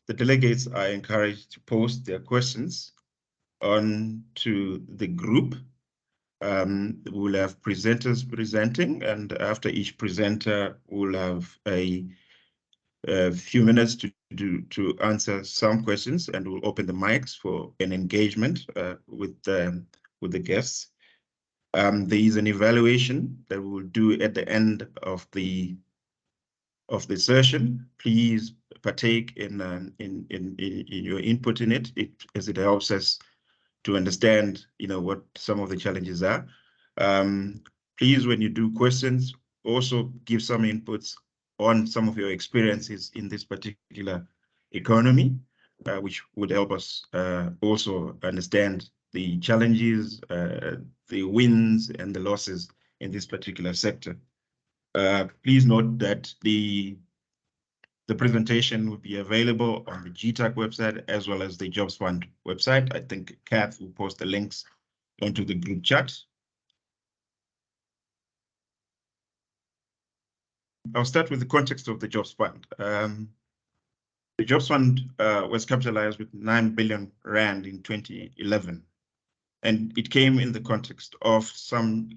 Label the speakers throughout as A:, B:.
A: the delegates are encouraged to post their questions on to the group. We'll have presenters presenting, and after each presenter, we'll have a few minutes to answer some questions, and we'll open the mics for an engagement with the guests. There is an evaluation that we will do at the end of the session. Please partake in your input in it, as it helps us to understand, what some of the challenges are. Please, when you do questions, also give some inputs on some of your experiences in this particular economy, which would help us also understand the challenges, the wins and the losses in this particular sector. Please note that the presentation will be available on the GTAC website as well as the Jobs Fund website. I think Kath will post the links onto the group chat. I'll start with the context of the Jobs Fund. The Jobs Fund was capitalized with 9 billion Rand in 2011. And it came in the context of some,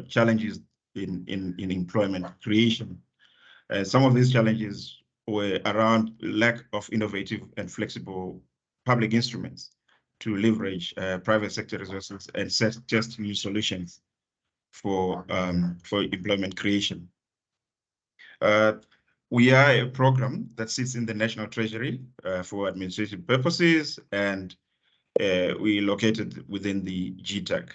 A: challenges in employment creation. Some of these challenges were around lack of innovative and flexible public instruments to leverage private sector resources and suggest new solutions for employment creation. We are a program that sits in the National Treasury for administrative purposes, and we located within the GTAC.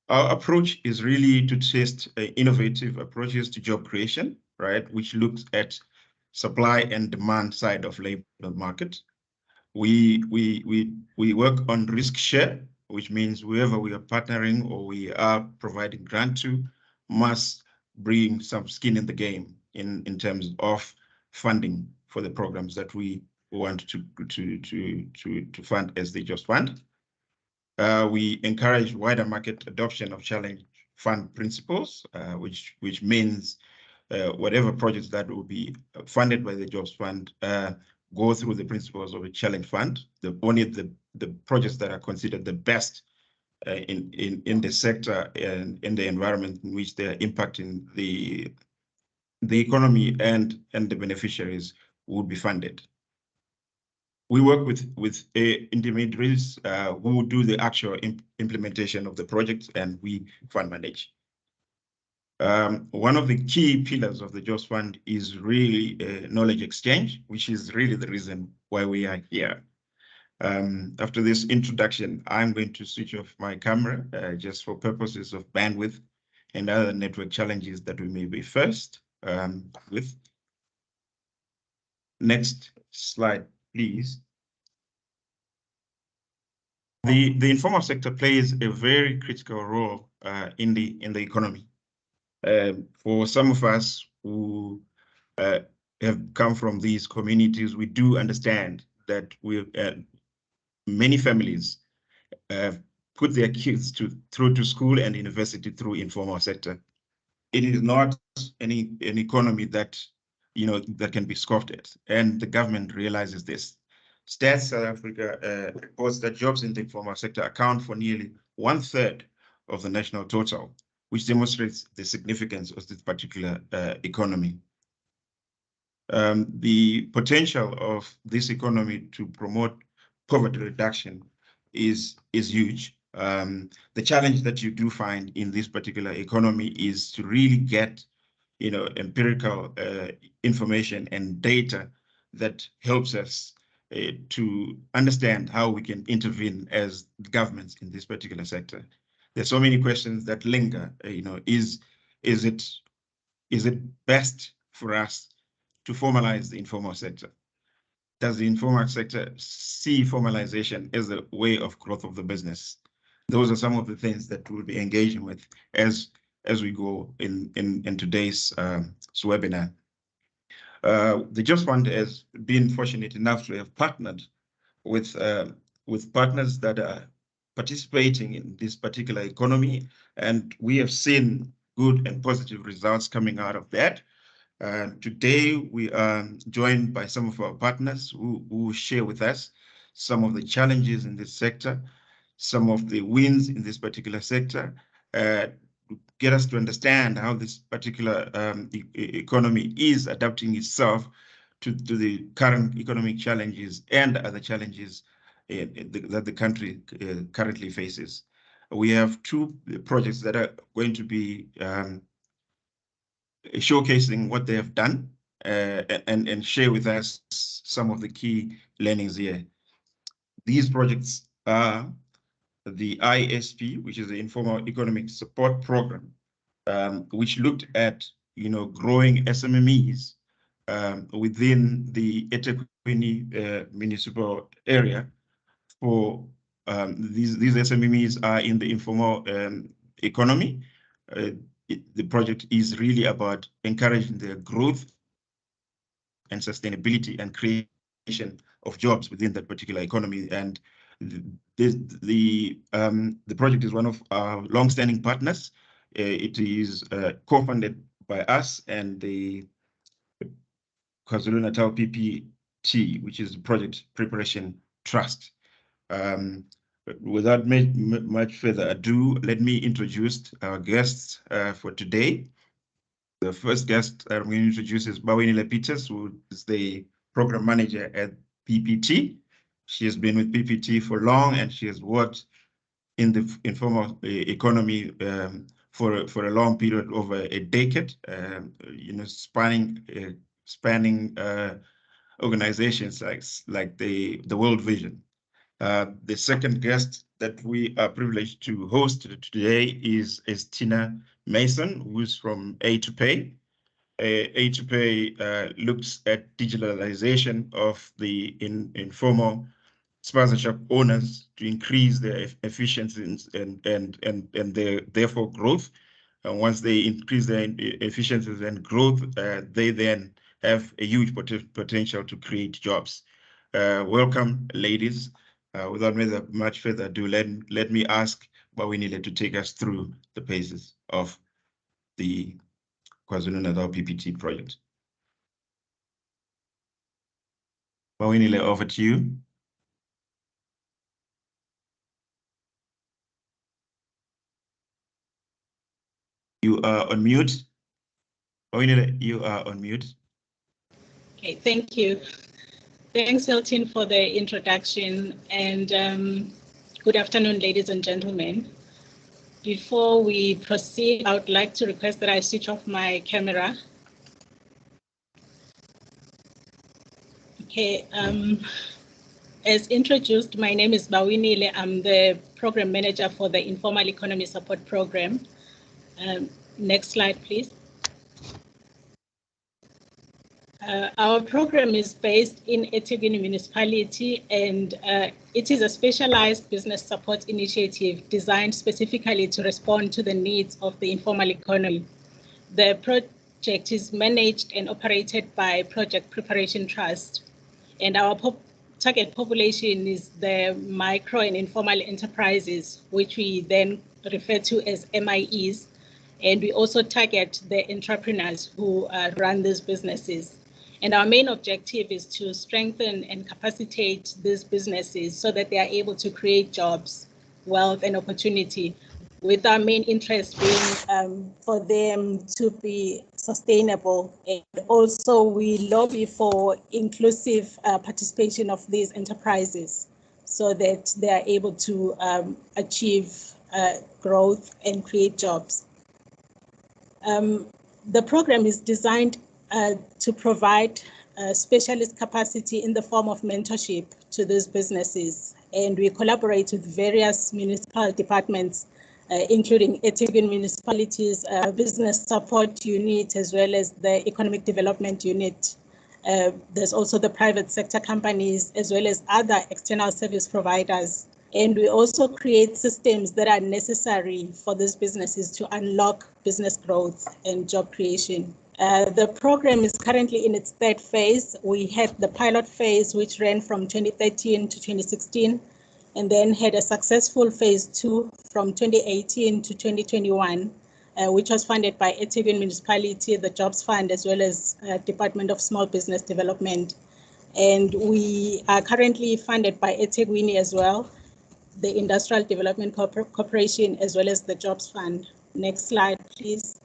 A: Our approach is really to test innovative approaches to job creation, right, which looks at supply and demand side of labor market. We work on risk share, which means whoever we are partnering or we are providing grant to must bring some skin in the game in terms of funding for the programs that we want to fund as the Jobs Fund. We encourage wider market adoption of challenge fund principles, which means whatever projects that will be funded by the Jobs Fund go through the principles of a challenge fund. Only the projects that are considered the best in the sector and in the environment in which they are impacting the economy and the beneficiaries would be funded. We work with intermediaries who do the actual implementation of the project, and we fund manage. One of the key pillars of the Jobs Fund is really knowledge exchange, which is really the reason why we are here. After this introduction, I'm going to switch off my camera just for purposes of bandwidth and other network challenges that we may be faced with. Next slide, please. The informal sector plays a very critical role in the economy. For some of us who have come from these communities, we do understand that many families put their kids through to school and university through informal sector. It is not an economy that that can be scoffed at, and the government realizes this. Stats South Africa reports that jobs in the informal sector account for nearly 1/3 of the national total, which demonstrates the significance of this particular economy. The potential of this economy to promote poverty reduction is huge. The challenge that you do find in this particular economy is to really get empirical information and data that helps us to understand how we can intervene as governments in this particular sector. There's so many questions that linger. Is it best for us to formalize the informal sector? Does the informal sector see formalization as a way of growth of the business? Those are some of the things that we'll be engaging with as we go in today's webinar. The Jobs Fund has been fortunate enough to have partnered with partners that are participating in this particular economy, and we have seen good and positive results coming out of that. Today, we are joined by some of our partners who share with us some of the challenges in this sector, some of the wins in this particular sector, get us to understand how this particular economy is adapting itself to the current economic challenges and other challenges that the country currently faces. We have two projects that are going to be showcasing what they have done and share with us some of the key learnings here. These projects are the ISP, which is the Informal Economic Support Program, which looked at growing SMMEs within the eThekwini municipal area. For these SMMEs are in the informal economy. The project is really about encouraging their growth and sustainability and creation of jobs within that particular economy. And the project is one of our long-standing partners. It is co-funded by us and the KwaZulu-Natal PPT, which is the Project Preparation Trust. Without much further ado, let me introduce our guests for today. The first guest I'm going to introduce is Bawinile Peters, who is the program manager at PPT. She has been with PPT for long, and she has worked in the informal economy for a long period, over a decade. Spanning organizations like the World Vision. The second guest that we are privileged to host today is Tina Mason, who's from A2Pay. A2Pay looks at digitalization of the informal sponsorship owners to increase their efficiencies and their therefore growth. And once they increase their efficiencies and growth, they then have a huge potential to create jobs. Welcome, ladies. Without much further ado, let me ask Bawinile to take us through the paces of the KwaZulu-Natal PPT project. Bawinile, over to you. You are on mute. Bawinile, you are on mute.
B: Okay, thank you. Thanks, Hilton, for the introduction, and good afternoon, ladies and gentlemen. Before we proceed, I would like to request that I switch off my camera. Okay, as introduced, my name is Bawinile. I'm the program manager for the Informal Economy Support Program. Next slide, please. Our program is based in eThekwini municipality, and it is a specialized business support initiative designed specifically to respond to the needs of the informal economy. The project is managed and operated by Project Preparation Trust, and our target population is the micro and informal enterprises, which we then refer to as MIEs, and we also target the entrepreneurs who run these businesses. And our main objective is to strengthen and capacitate these businesses so that they are able to create jobs, wealth, and opportunity, with our main interest being for them to be sustainable. And also we lobby for inclusive participation of these enterprises so that they are able to achieve growth and create jobs. The program is designed to provide specialist capacity in the form of mentorship to these businesses. And we collaborate with various municipal departments, including eThekwini municipalities, business support unit, as well as the economic development unit. There's also the private sector companies, as well as other external service providers. And we also create systems that are necessary for these businesses to unlock business growth and job creation. The program is currently in its third phase. We had the pilot phase, which ran from 2013 to 2016, and then had a successful phase 2 from 2018 to 2021. which was funded by eThekwini Municipality, the Jobs Fund, as well as Department of Small Business Development. And we are currently funded by eThekwini as well, the Industrial Development Corporation, as well as the Jobs Fund. Next slide, please.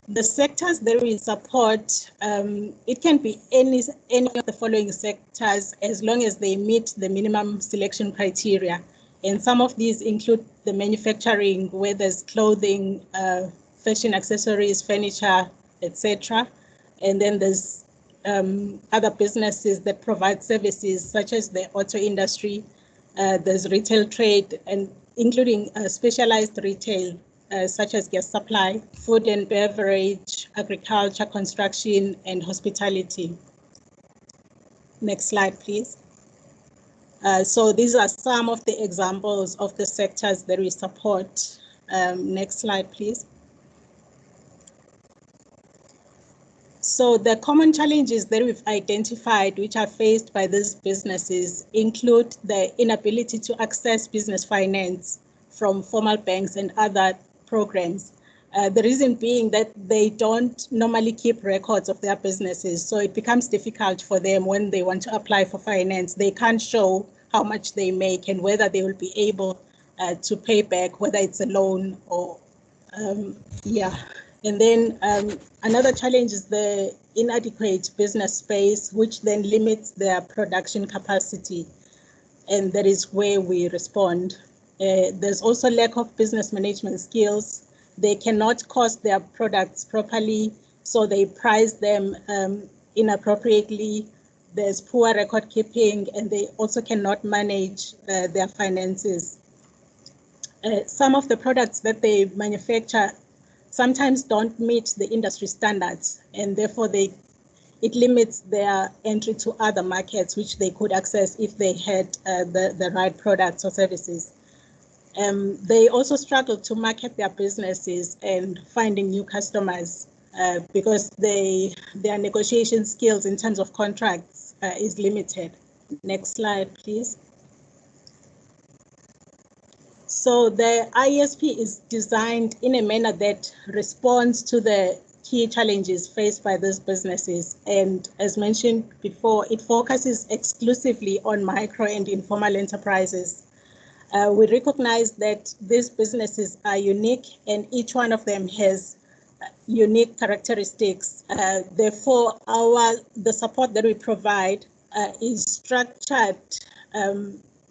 B: The sectors that we support, it can be any of the following sectors as long as they meet the minimum selection criteria. And some of these include the manufacturing, where there's clothing, fashion accessories, furniture, etc. And then there's other businesses that provide services such as the auto industry. There's retail trade, and including specialized retail, such as gas supply, food and beverage, agriculture, construction, and hospitality. Next slide, please. So these are some of the examples of the sectors that we support. Next slide, please. So the common challenges that we've identified which are faced by these businesses include the inability to access business finance from formal banks and other programs. The reason being that they don't normally keep records of their businesses, so it becomes difficult for them when they want to apply for finance. They can't show how much they make and whether they will be able to pay back, whether it's a loan or, yeah. And then another challenge is the inadequate business space, which then limits their production capacity. And that is where we respond. There's also lack of business management skills. They cannot cost their products properly, so they price them inappropriately. There's poor record keeping, and they also cannot manage their finances. Some of the products that they manufacture sometimes don't meet the industry standards, and therefore it limits their entry to other markets which they could access if they had the right products or services. They also struggle to market their businesses and finding new customers because their negotiation skills in terms of contracts is limited. Next slide, please. So the ISP is designed in a manner that responds to the key challenges faced by these businesses. And as mentioned before, it focuses exclusively on micro and informal enterprises. We recognize that these businesses are unique and each one of them has unique characteristics. Therefore, the support that we provide is structured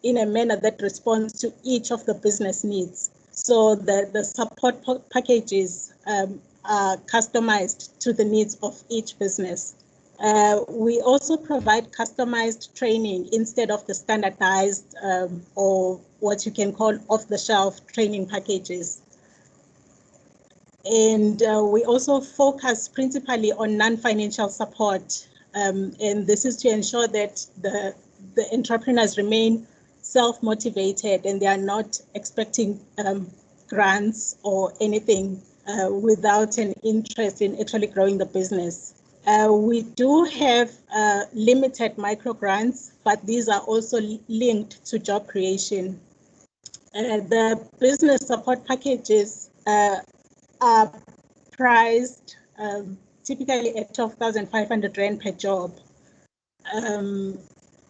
B: in a manner that responds to each of the business needs. So the support packages are customized to the needs of each business. We also provide customized training instead of the standardized or what you can call off-the-shelf training packages. And we also focus principally on non-financial support. And this is to ensure that the entrepreneurs remain self-motivated and they are not expecting grants or anything without an interest in actually growing the business. We do have limited micro grants, but these are also linked to job creation. The business support packages are priced typically at 12,500 Rand per job.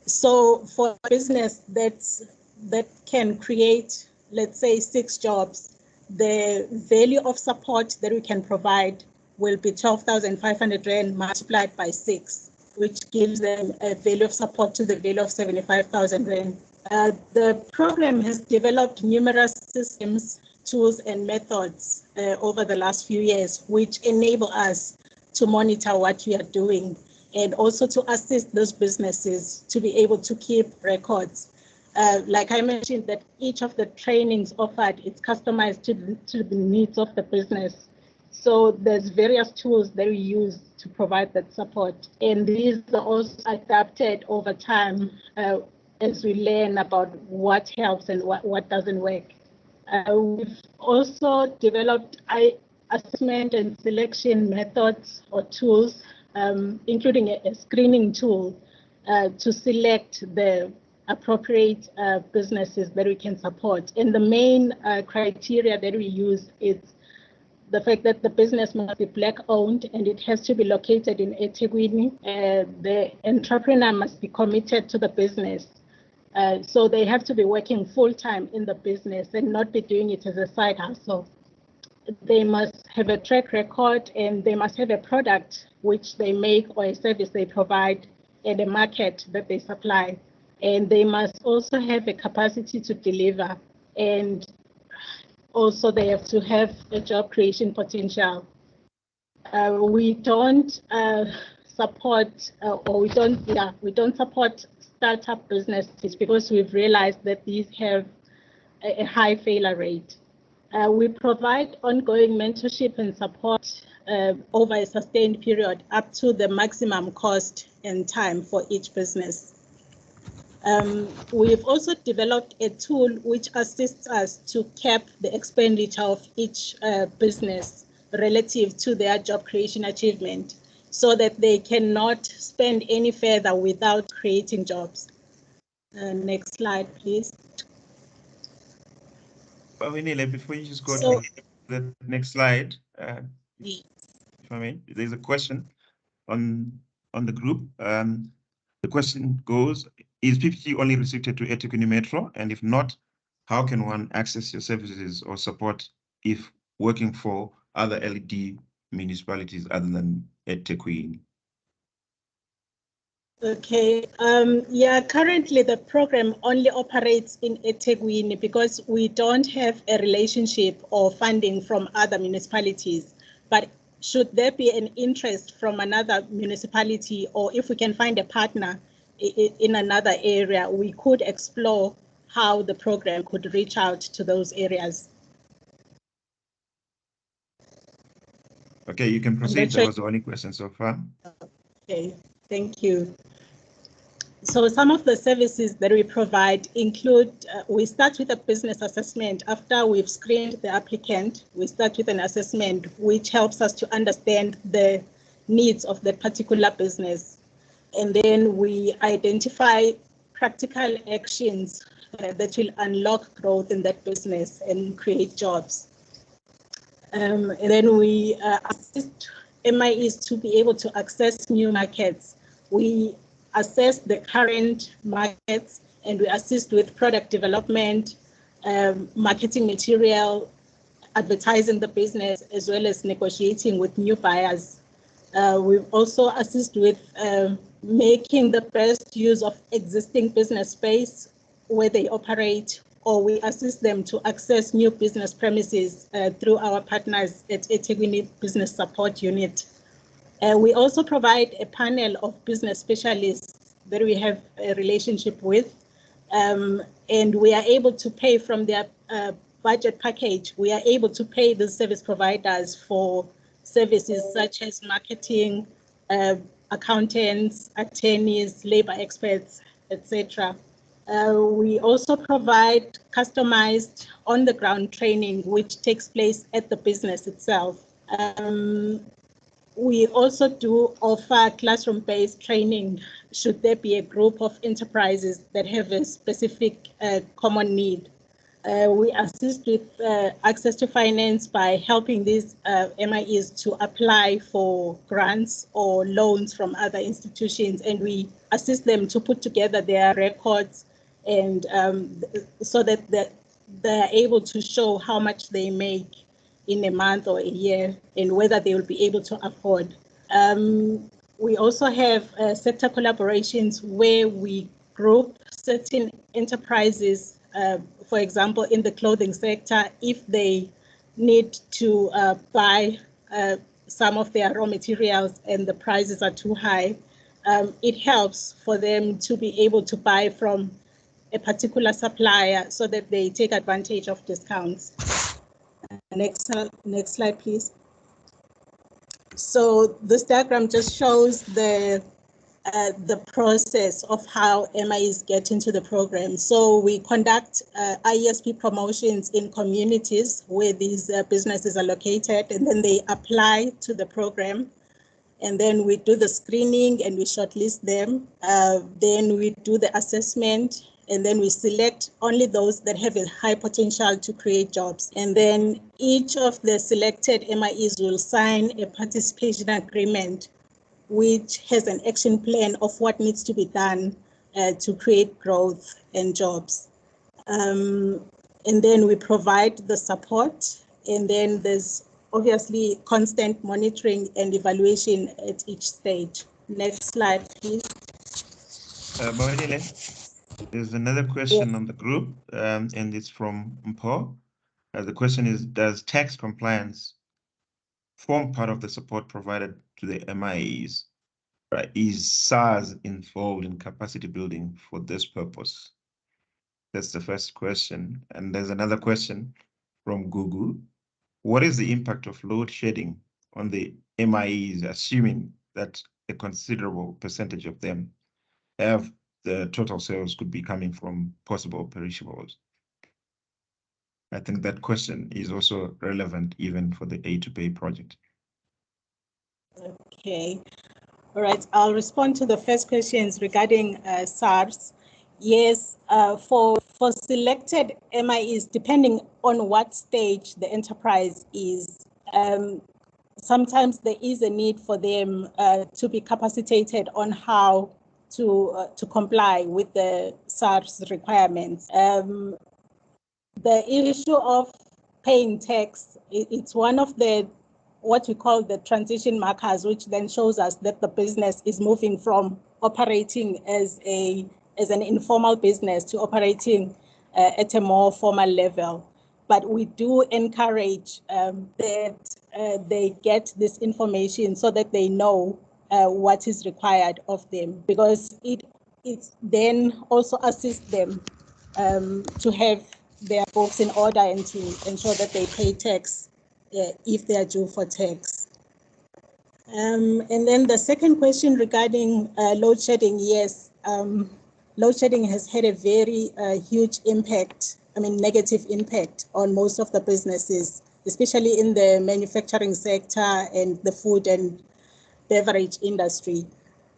B: So for a business that can create, let's say, 6 jobs, the value of support that we can provide will be 12,500 Rand multiplied by 6, which gives them a value of support to the value of 75,000 Rand. The program has developed numerous systems, tools, and methods over the last few years, which enable us to monitor what we are doing and also to assist those businesses to be able to keep records. Like I mentioned, that each of the trainings offered is customized to the needs of the business. So there's various tools that we use to provide that support. And these are also adapted over time as we learn about what helps and what doesn't work. We've also developed assessment and selection methods or tools, including a screening tool to select the appropriate businesses that we can support. And the main criteria that we use is the fact that the business must be Black-owned and it has to be located in eThekwini. The entrepreneur must be committed to the business. So they have to be working full-time in the business and not be doing it as a side hustle. They must have a track record and they must have a product which they make or a service they provide and a market that they supply. And they must also have a capacity to deliver, and also they have to have a job creation potential. We don't support or we don't support startup businesses because we've realized that these have a high failure rate. We provide ongoing mentorship and support over a sustained period up to the maximum cost and time for each business. We've also developed a tool which assists us to cap the expenditure of each business relative to their job creation achievement so that they cannot spend any further without creating jobs. Next slide, please.
A: Before you just go to the next slide, if I may, there's a question on the group. The question goes, is PPT only restricted to eThekwini Metro? And if not, how can one access your services or support if working for other LED municipalities other than eThekwini?
B: Okay, yeah, currently the program only operates in eThekwini because we don't have a relationship or funding from other municipalities. But should there be an interest from another municipality, or if we can find a partner in another area, we could explore how the program could reach out to those areas.
A: Okay, you can proceed. That was the only question so far.
B: Okay, thank you. So some of the services that we provide include, we start with a business assessment. After we've screened the applicant, we start with an assessment which helps us to understand the needs of the particular business. And then we identify practical actions that will unlock growth in that business and create jobs. And then we assist MIEs to be able to access new markets. We assess the current markets and we assist with product development, marketing material, advertising the business, as well as negotiating with new buyers. We also assist with making the best use of existing business space where they operate, or we assist them to access new business premises through our partners at eThekwini Business Support Unit. We also provide a panel of business specialists that we have a relationship with, and we are able to pay from their budget package. We are able to pay the service providers for services such as marketing, accountants, attorneys, labor experts, etc. We also provide customized on-the-ground training, which takes place at the business itself. We also do offer classroom-based training should there be a group of enterprises that have a specific common need. We assist with access to finance by helping these MIEs to apply for grants or loans from other institutions, and we assist them to put together their records and so that they're able to show how much they make in a month or a year and whether they will be able to afford. We also have sector collaborations where we group certain enterprises, for example, in the clothing sector, if they need to buy some of their raw materials and the prices are too high, it helps for them to be able to buy from a particular supplier so that they take advantage of discounts. Next slide, please. So this diagram just shows the process of how MIEs get into the program. So we conduct IESP promotions in communities where these businesses are located, and then they apply to the program. And then we do the screening and we shortlist them. Then we do the assessment, and then we select only those that have a high potential to create jobs. And then each of the selected MIEs will sign a participation agreement, which has an action plan of what needs to be done to create growth and jobs. And then we provide the support, and then there's obviously constant monitoring and evaluation at each stage. Next slide, please.
A: There's another question on the group, and it's from Mpo. The question is, does tax compliance form part of the support provided to the MIEs? Right? Is SARS involved in capacity building for this purpose? That's the first question. And there's another question from Google. What is the impact of load shedding on the MIEs, assuming that a considerable percentage of them have the total sales could be coming from possible perishables? I think that question is also relevant even for the A2Pay project.
B: Okay. All right. I'll respond to the first questions regarding SARS. Yes, for selected MIEs, depending on what stage the enterprise is, sometimes there is a need for them to be capacitated on how to comply with the SARS requirements. The issue of paying tax, it's one of the what we call the transition markers, which then shows us that the business is moving from operating as an informal business to operating at a more formal level. But we do encourage that they get this information so that they know what is required of them, because it then also assists them to have their books in order and to ensure that they pay tax if they are due for tax. And then the second question regarding load shedding, yes, load shedding has had a very huge impact, negative impact on most of the businesses, especially in the manufacturing sector and the food and beverage industry,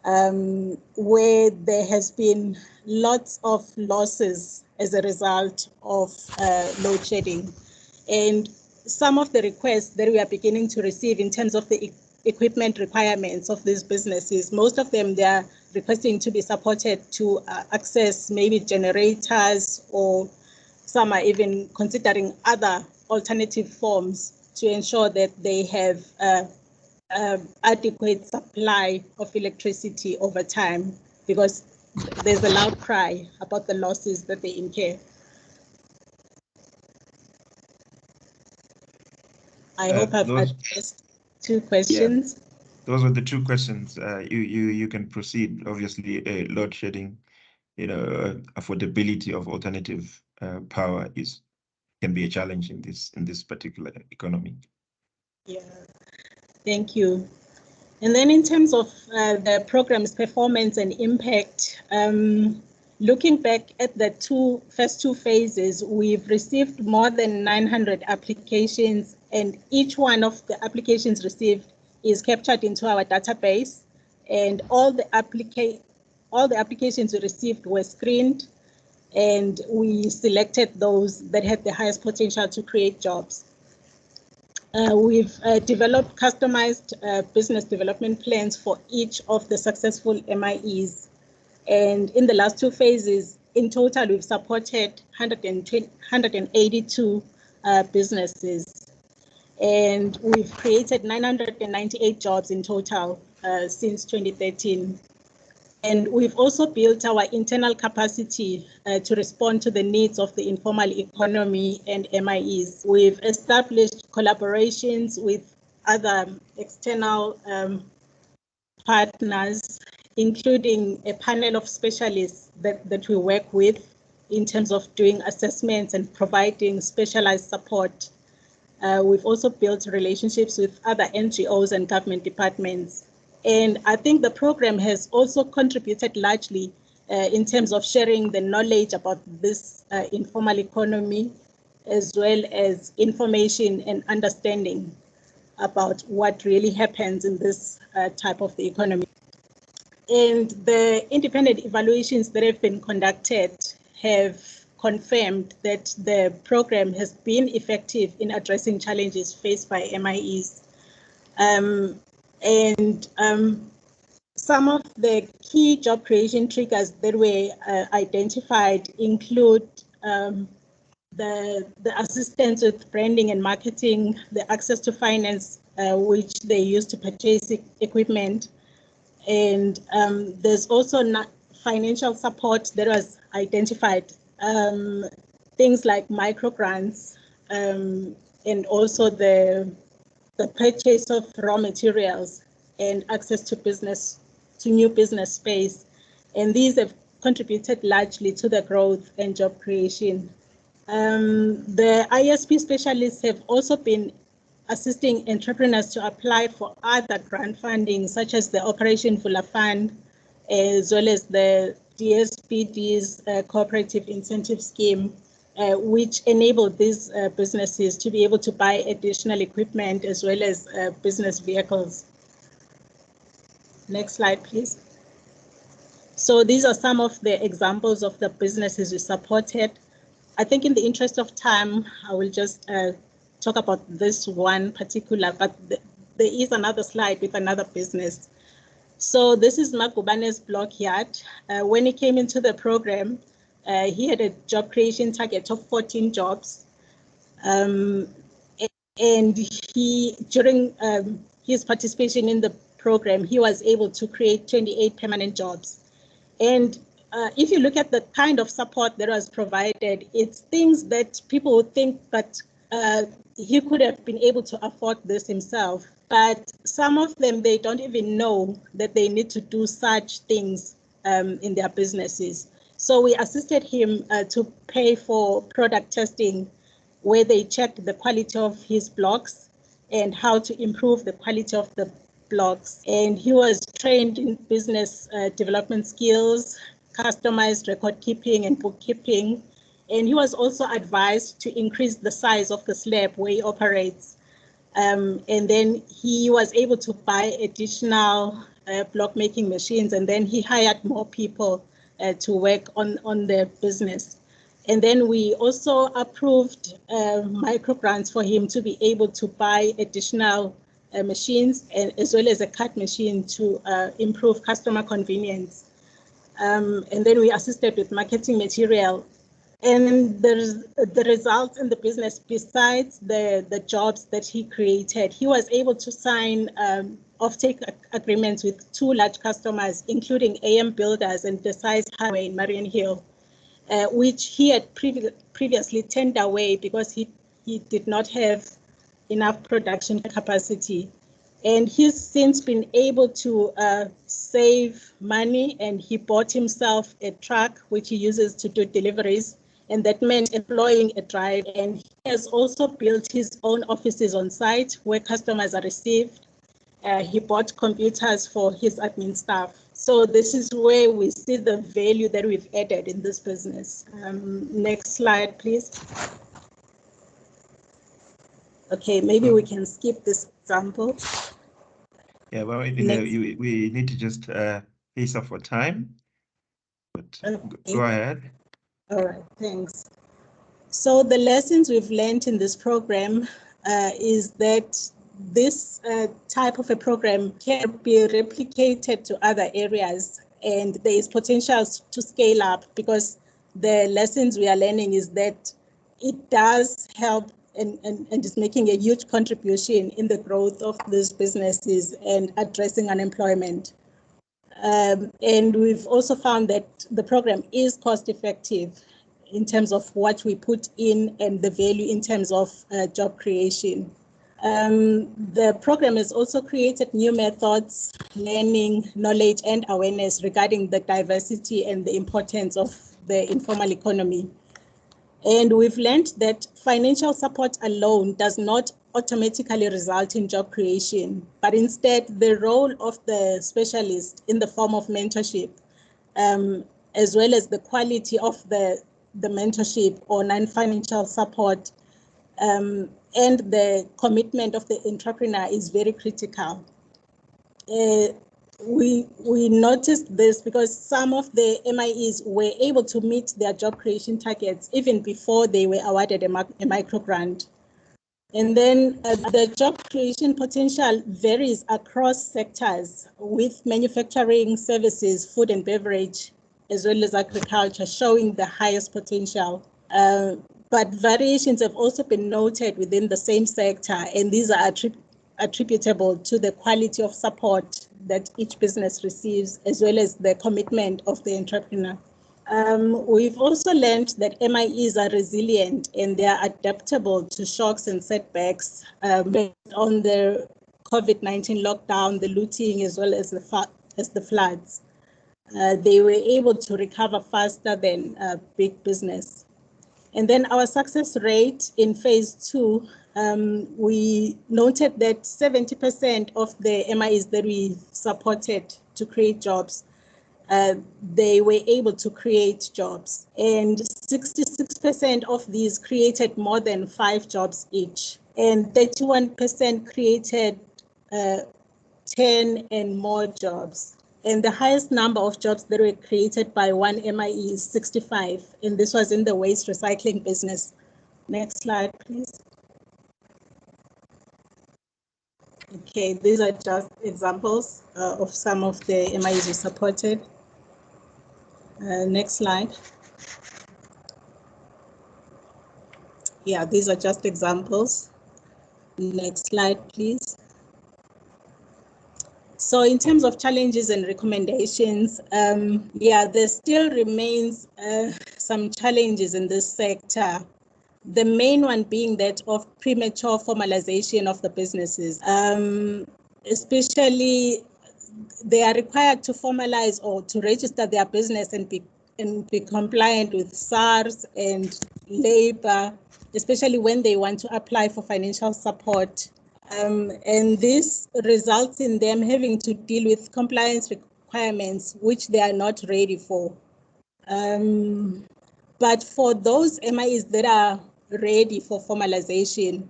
B: where there has been lots of losses as a result of load shedding. And some of the requests that we are beginning to receive in terms of the equipment requirements of these businesses, most of them, they are requesting to be supported to access maybe generators, or some are even considering other alternative forms to ensure that they have adequate supply of electricity over time, because there's a loud cry about the losses that they incur. I hope I've addressed two questions.
A: Yeah, those were the two questions. You can proceed. Obviously, load shedding, affordability of alternative power can be a challenge in this particular economy.
B: Yeah, thank you. And then in terms of the program's performance and impact, looking back at the first two phases, we've received more than 900 applications, and each one of the applications received is captured into our database, and all the applications we received were screened, and we selected those that had the highest potential to create jobs. We've developed customized business development plans for each of the successful MIEs. And in the last two phases, in total, we've supported 182 businesses. And we've created 998 jobs in total since 2013. And we've also built our internal capacity to respond to the needs of the informal economy and MIEs. We've established collaborations with other external partners, including a panel of specialists that we work with in terms of doing assessments and providing specialized support. We've also built relationships with other NGOs and government departments. And I think the program has also contributed largely in terms of sharing the knowledge about this informal economy, as well as information and understanding about what really happens in this type of the economy. And the independent evaluations that have been conducted have confirmed that the program has been effective in addressing challenges faced by MIEs. Some of the key job creation triggers that were identified include the assistance with branding and marketing, the access to finance, which they use to purchase equipment. And there's also financial support that was identified, things like micro grants, and also the purchase of raw materials and access to new business space. And these have contributed largely to the growth and job creation. The ISP specialists have also been assisting entrepreneurs to apply for other grant funding, such as the Operation Vula Fund, as well as the DSPD's Cooperative Incentive Scheme, which enable these businesses to be able to buy additional equipment as well as business vehicles. Next slide, please. So these are some of the examples of the businesses we supported. I think in the interest of time, I will just talk about this one particular, but there is another slide with another business. So this is Magubane's block yard. When he came into the program, he had a job creation target of 14 jobs. And during his participation in the program, he was able to create 28 permanent jobs. And if you look at the kind of support that was provided, it's things that people would think that he could have been able to afford this himself. But some of them, they don't even know that they need to do such things in their businesses. So we assisted him to pay for product testing, where they checked the quality of his blocks and how to improve the quality of the blocks. And he was trained in business development skills, customized record keeping and bookkeeping. And he was also advised to increase the size of the slab where he operates. And then he was able to buy additional block making machines, and then he hired more people to work on the business. And then we also approved micro grants for him to be able to buy additional machines, and as well as a cut machine to improve customer convenience. And then we assisted with marketing material. And the results in the business, besides the jobs that he created, he was able to sign offtake agreements with 2 large customers, including AM Builders and the Size Highway in Marion Hill, which he had previously turned away because he did not have enough production capacity. And he's since been able to save money, and he bought himself a truck, which he uses to do deliveries. And that meant employing a driver. And he has also built his own offices on site where customers are received. He bought computers for his admin staff. So this is where we see the value that we've added in this business. Next slide, please. Okay, maybe we can skip this example.
A: Yeah, well, I think we need to just pace up for time. But okay. Go ahead.
B: All right, thanks. So the lessons we've learned in this program is that this type of a program can be replicated to other areas, and there is potential to scale up, because the lessons we are learning is that it does help and is making a huge contribution in the growth of these businesses and addressing unemployment. And we've also found that the program is cost effective in terms of what we put in and the value in terms of job creation. The program has also created new methods, learning, knowledge, and awareness regarding the diversity and the importance of the informal economy. And we've learned that financial support alone does not automatically result in job creation, but instead the role of the specialist in the form of mentorship, as well as the quality of the mentorship or non-financial support, and the commitment of the entrepreneur is very critical. We noticed this because some of the MIEs were able to meet their job creation targets even before they were awarded a micro grant. And then the job creation potential varies across sectors, with manufacturing, services, food and beverage, as well as agriculture showing the highest potential. But variations have also been noted within the same sector, and these are attributable to the quality of support that each business receives, as well as the commitment of the entrepreneur. We've also learned that MIEs are resilient and they are adaptable to shocks and setbacks based on the COVID-19 lockdown, the looting, as well as the floods. They were able to recover faster than big business. And then our success rate in phase 2, we noted that 70% of the MIEs that we supported to create jobs, they were able to create jobs. And 66% of these created more than 5 jobs each. And 31% created 10 and more jobs. And the highest number of jobs that were created by one MIE is 65. And this was in the waste recycling business. Next slide, please. Okay, these are just examples of some of the MIEs we supported. Next slide. Yeah, these are just examples. Next slide, please. So in terms of challenges and recommendations, there still remains some challenges in this sector. The main one being that of premature formalization of the businesses, especially they are required to formalize or to register their business and be compliant with SARS and labor, especially when they want to apply for financial support. And this results in them having to deal with compliance requirements, which they are not ready for. But for those MIEs that are ready for formalization,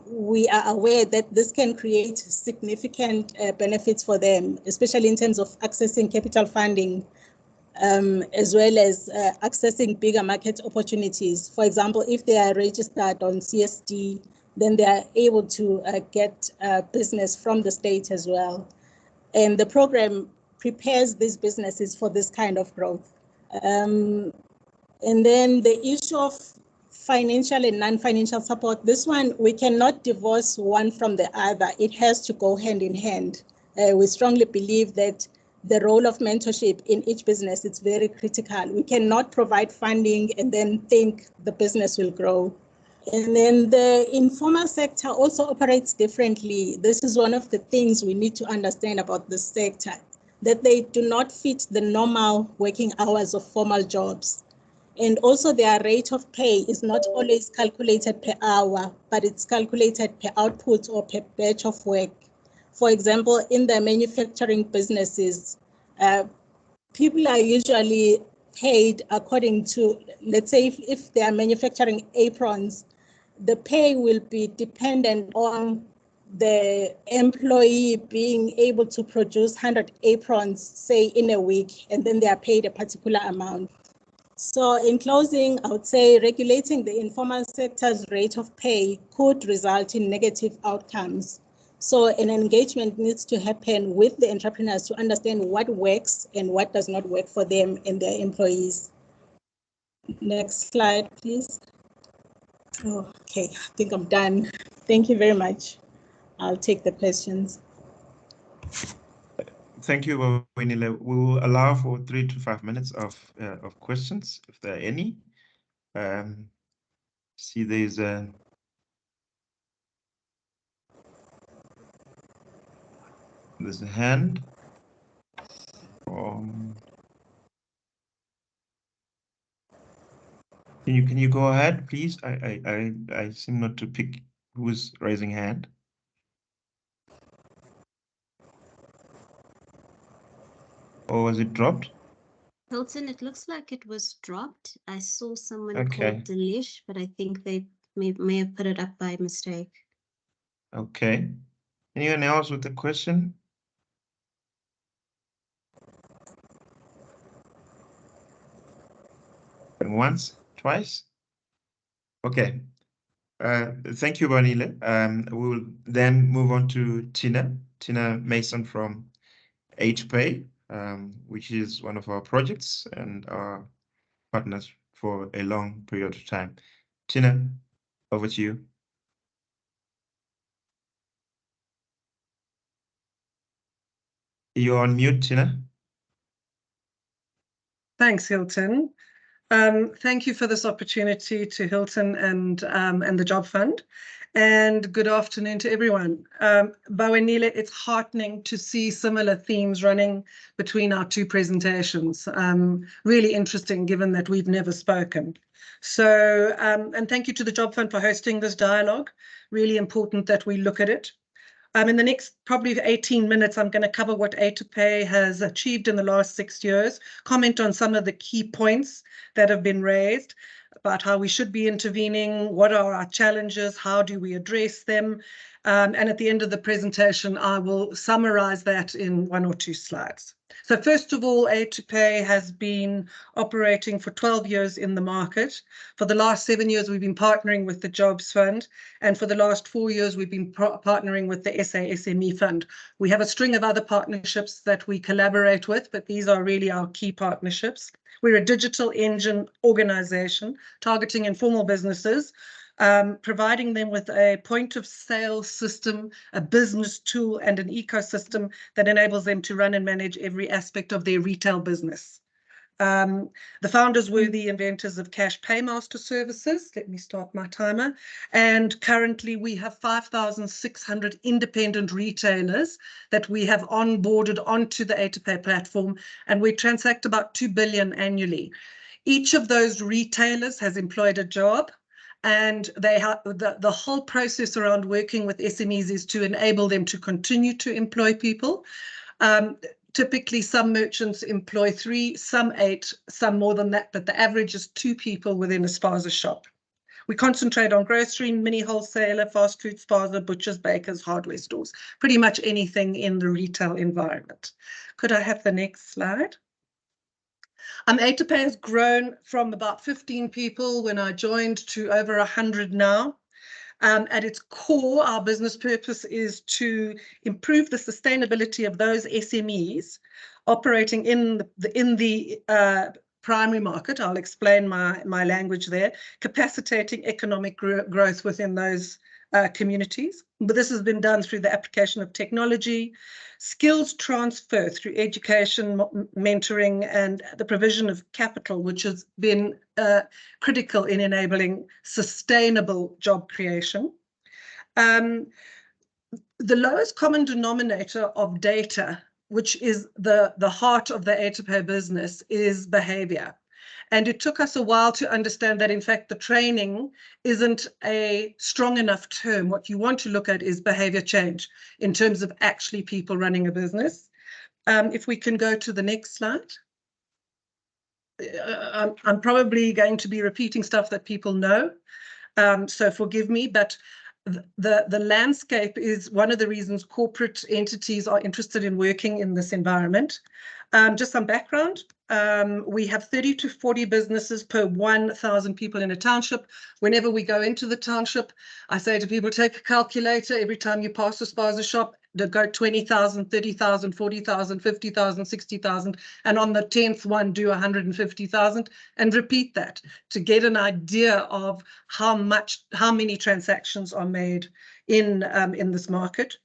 B: we are aware that this can create significant benefits for them, especially in terms of accessing capital funding, as well as accessing bigger market opportunities. For example, if they are registered on CSD, then they are able to get business from the state as well. And the program prepares these businesses for this kind of growth. And then the issue of financial and non-financial support, this one, we cannot divorce one from the other. It has to go hand in hand. We strongly believe that the role of mentorship in each business is very critical. We cannot provide funding and then think the business will grow. And then the informal sector also operates differently. This is one of the things we need to understand about this sector, that they do not fit the normal working hours of formal jobs. And also their rate of pay is not always calculated per hour, but it's calculated per output or per batch of work. For example, in the manufacturing businesses, people are usually paid according to, let's say if they are manufacturing aprons, the pay will be dependent on the employee being able to produce 100 aprons, say, in a week, and then they are paid a particular amount. So in closing, I would say regulating the informal sector's rate of pay could result in negative outcomes. So an engagement needs to happen with the entrepreneurs to understand what works and what does not work for them and their employees. Next slide, please. Oh, okay, I think I'm done. Thank you very much. I'll take the questions.
A: Thank you, Winile. We will allow for 3 to 5 minutes of questions, if there are any. See, there's a hand. Can you go ahead, please? I seem not to pick who's raising hand. Or was it dropped?
C: Hilton, it looks like it was dropped. I saw someone called Delish, but I think they may have put it up by mistake.
A: Okay. Anyone else with a question? Once, twice? Okay. Thank you, Vanille. We will then move on to Tina Mason from HPay, which is one of our projects and our partners for a long period of time. Tina, over to you. You're on mute, Tina.
D: Thanks, Hilton. Thank you for this opportunity to Hilton and the Job Fund. And good afternoon to everyone. Bawenile, it's heartening to see similar themes running between our two presentations. Really interesting, given that we've never spoken. So, and thank you to the Job Fund for hosting this dialogue. Really important that we look at it. In the next probably 18 minutes, I'm going to cover what A2Pay has achieved in the last 6 years, comment on some of the key points that have been raised about how we should be intervening, what are our challenges, how do we address them, and at the end of the presentation, I will summarize that in 1 or 2 slides. So first of all, A2Pay has been operating for 12 years in the market. For the last 7 years, we've been partnering with the Jobs Fund, and for the last 4 years, we've been partnering with the SMME Fund. We have a string of other partnerships that we collaborate with, but these are really our key partnerships. We're a digital engine organization targeting informal businesses, providing them with a point of sale system, a business tool, and an ecosystem that enables them to run and manage every aspect of their retail business. The founders were the inventors of Cash Paymaster services. Let me start my timer. And currently we have 5,600 independent retailers that we have onboarded onto the A2Pay platform, and we transact about 2 billion annually. Each of those retailers has employed a job, and they have the whole process around working with SMEs is to enable them to continue to employ people. Typically, some merchants employ 3, some 8, some more than that, but the average is 2 people within a spaza shop. We concentrate on grocery, mini wholesaler, fast food spaza, butchers, bakers, hardware stores, pretty much anything in the retail environment. Could I have the next slide? A2Pay has grown from about 15 people when I joined to over 100 now. At its core, our business purpose is to improve the sustainability of those SMEs operating in the primary market. I'll explain my language there, capacitating economic growth within those communities. But this has been done through the application of technology, skills transfer through education, mentoring, and the provision of capital, which has been critical in enabling sustainable job creation. The lowest common denominator of data, which is the heart of the A2Pay business, is behavior. And it took us a while to understand that, in fact, the training isn't a strong enough term. What you want to look at is behavior change in terms of actually people running a business. If we can go to the next slide. I'm probably going to be repeating stuff that people know, so forgive me, but the landscape is one of the reasons corporate entities are interested in working in this environment. Just some background. We have 30 to 40 businesses per 1,000 people in a township. Whenever we go into the township, I say to people, take a calculator. Every time you pass a spaza shop, go 20,000, 30,000, 40,000, 50,000, 60,000, and on the 10th one, do 150,000, and repeat that to get an idea of how many transactions are made in this market.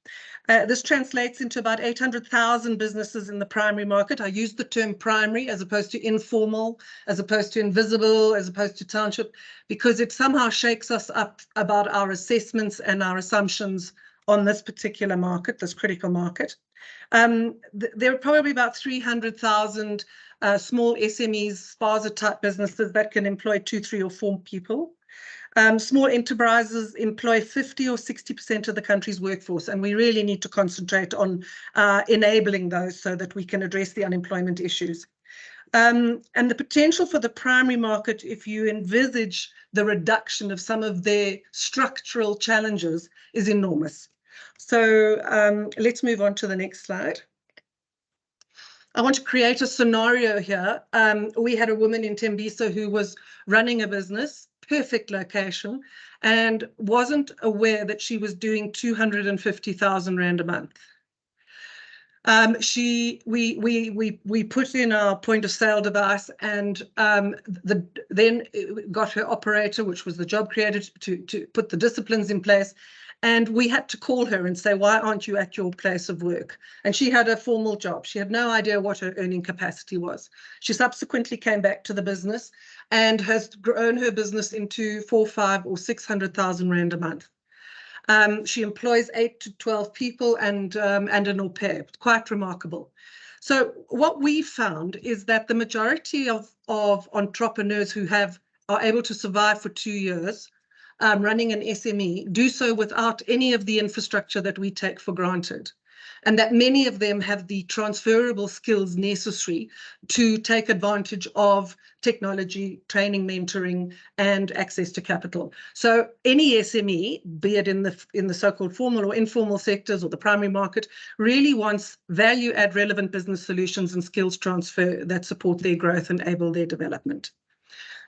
D: This translates into about 800,000 businesses in the primary market. I use the term primary as opposed to informal, as opposed to invisible, as opposed to township, because it somehow shakes us up about our assessments and our assumptions on this particular market, this critical market. There are probably about 300,000 small SMEs, spaza type businesses that can employ 2, 3, or 4 people. Small enterprises employ 50 or 60% of the country's workforce, and we really need to concentrate on enabling those so that we can address the unemployment issues. And the potential for the primary market, if you envisage the reduction of some of their structural challenges, is enormous. So let's move on to the next slide. I want to create a scenario here. We had a woman in Tembiso who was running a business, perfect location, and wasn't aware that she was doing 250,000 Rand a month. We put in our point of sale device, and then got her operator, which was the job creator, to put the disciplines in place. And we had to call her and say, why aren't you at your place of work? And she had a formal job. She had no idea what her earning capacity was. She subsequently came back to the business and has grown her business into 400, 500, or 600,000 Rand a month. She employs 8 to 12 people and an au pair. Quite remarkable. So what we found is that the majority of entrepreneurs who are able to survive for 2 years running an SME do so without any of the infrastructure that we take for granted, and that many of them have the transferable skills necessary to take advantage of technology, training, mentoring, and access to capital. So any SME, be it in the so-called formal or informal sectors or the primary market, really wants value-add relevant business solutions and skills transfer that support their growth and enable their development.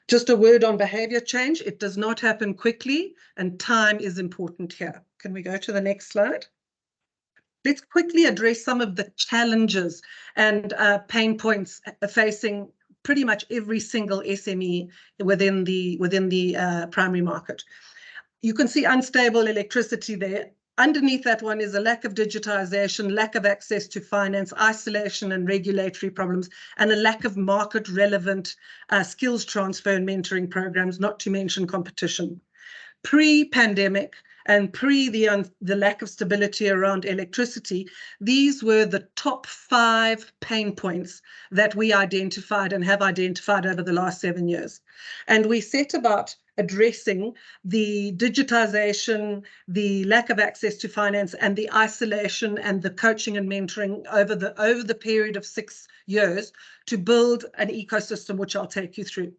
D: Just a word on behavior change. It does not happen quickly, and time is important here. Can we go to the next slide? Let's quickly address some of the challenges and pain points facing pretty much every single SME within the primary market. You can see unstable electricity there. Underneath that one is a lack of digitization, lack of access to finance, isolation and regulatory problems, and a lack of market-relevant skills transfer and mentoring programs, not to mention competition. Pre-pandemic and the lack of stability around electricity, these were the top 5 pain points that we identified and have identified over the last 7 years. And we set about addressing the digitization, the lack of access to finance, and the isolation and the coaching and mentoring over the period of 6 years to build an ecosystem, which I'll take you through.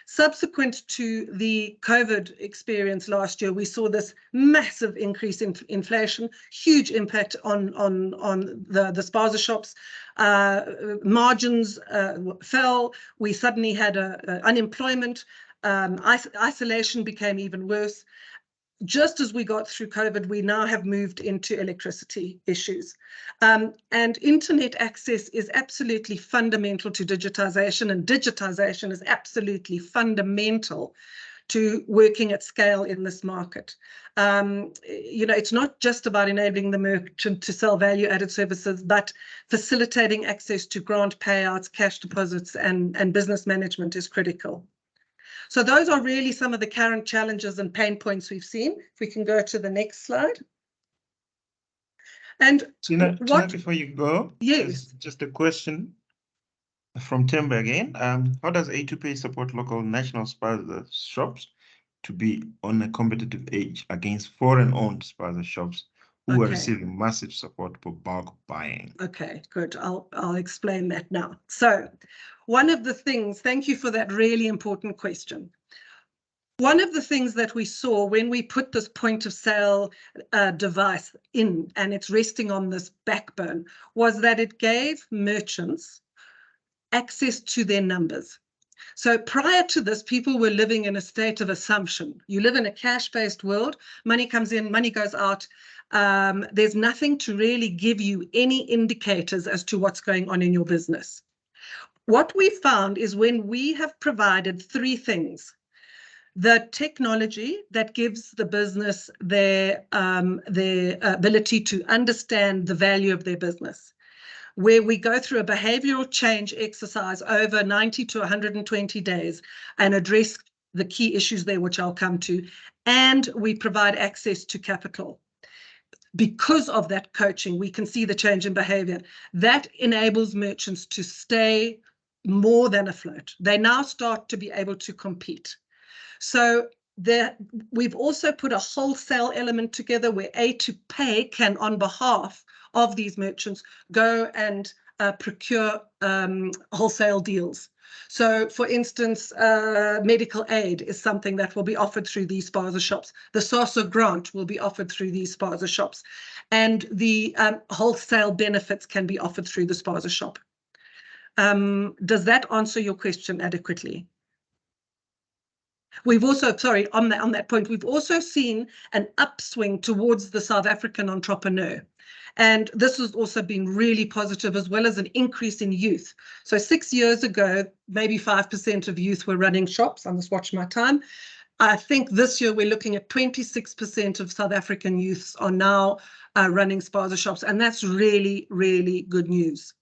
D: Subsequent to the COVID experience last year, we saw this massive increase in inflation, huge impact on the spaza shops. Margins fell. We suddenly had unemployment. Isolation became even worse. Just as we got through COVID, we now have moved into electricity issues. And internet access is absolutely fundamental to digitization, and digitization is absolutely fundamental to working at scale in this market. It's not just about enabling the merchant to sell value-added services, but facilitating access to grant payouts, cash deposits, and business management is critical. So those are really some of the current challenges and pain points we've seen. If we can go to the next slide. And
A: Tina, before you go,
D: yes,
A: just a question from Temba again. How does A2Pay support local national spaza shops to be on a competitive edge against foreign-owned spaza shops who are receiving massive support for bulk buying?
D: Okay, good. I'll explain that now. So one of the things, thank you for that really important question. One of the things that we saw when we put this point of sale device in, and it's resting on this backbone, was that it gave merchants access to their numbers. So prior to this, people were living in a state of assumption. You live in a cash-based world, money comes in, money goes out. There's nothing to really give you any indicators as to what's going on in your business. What we found is when we have provided 3 things: the technology that gives the business their ability to understand the value of their business, where we go through a behavioral change exercise over 90 to 120 days and address the key issues there, which I'll come to, and we provide access to capital. Because of that coaching, we can see the change in behavior. That enables merchants to stay more than afloat. They now start to be able to compete. So we've also put a wholesale element together where A2Pay can, on behalf of these merchants, go and procure wholesale deals So, for instance, medical aid is something that will be offered through these spaza shops. The SASA grant will be offered through these spaza shops. And the wholesale benefits can be offered through the spaza shop. Does that answer your question adequately? We've also, sorry, on that point, we've also seen an upswing towards the South African entrepreneur. And this has also been really positive, as well as an increase in youth. So 6 years ago, maybe 5% of youth were running shops. I must watch my time. I think this year we're looking at 26% of South African youths are now running spaza shops. And that's really, really good news.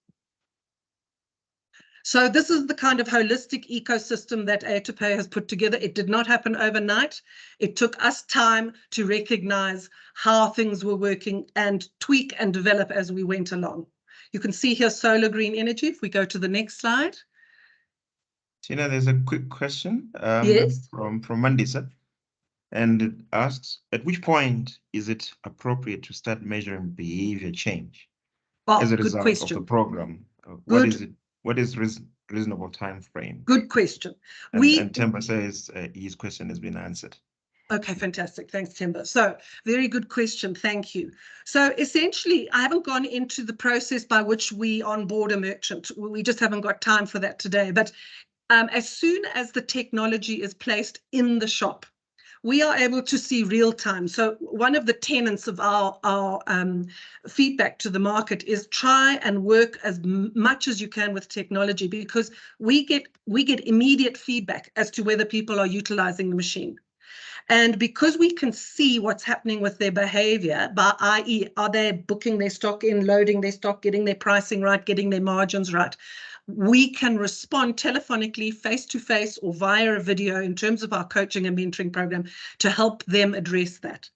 D: So this is the kind of holistic ecosystem that A2Pay has put together. It did not happen overnight. It took us time to recognize how things were working and tweak and develop as we went along. You can see here solar green energy. If we go to the next slide.
A: Tina, there's a quick question
D: Yes.
A: from Mandisa, and it asks, at which point is it appropriate to start measuring behavior change as a
D: Good
A: result
D: question.
A: of the program? What is reasonable time frame?
D: Good question.
A: And Temba says his question has been answered.
D: Okay, fantastic. Thanks, Temba. So very good question. Thank you. So essentially, I haven't gone into the process by which we onboard a merchant. We just haven't got time for that today. But as soon as the technology is placed in the shop, we are able to see real time. So one of the tenets of our feedback to the market is try and work as much as you can with technology, because we get immediate feedback as to whether people are utilizing the machine. And because we can see what's happening with their behavior, by i.e., are they booking their stock in, loading their stock, getting their pricing right, getting their margins right, we can respond telephonically, face-to-face, or via a video in terms of our coaching and mentoring program to help them address that.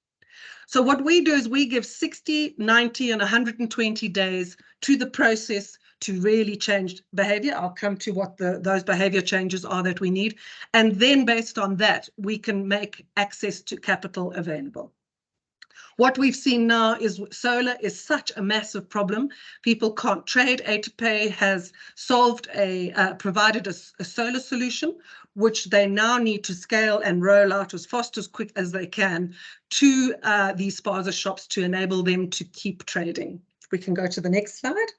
D: So what we do is we give 60, 90, and 120 days to the process to really change behavior. I'll come to what those behavior changes are that we need. And then based on that, we can make access to capital available. What we've seen now is solar is such a massive problem. People can't trade. A2Pay has solved provided a solar solution, which they now need to scale and roll out as fast as quick as they can to these spaza shops to enable them to keep trading. If we can go to the next slide.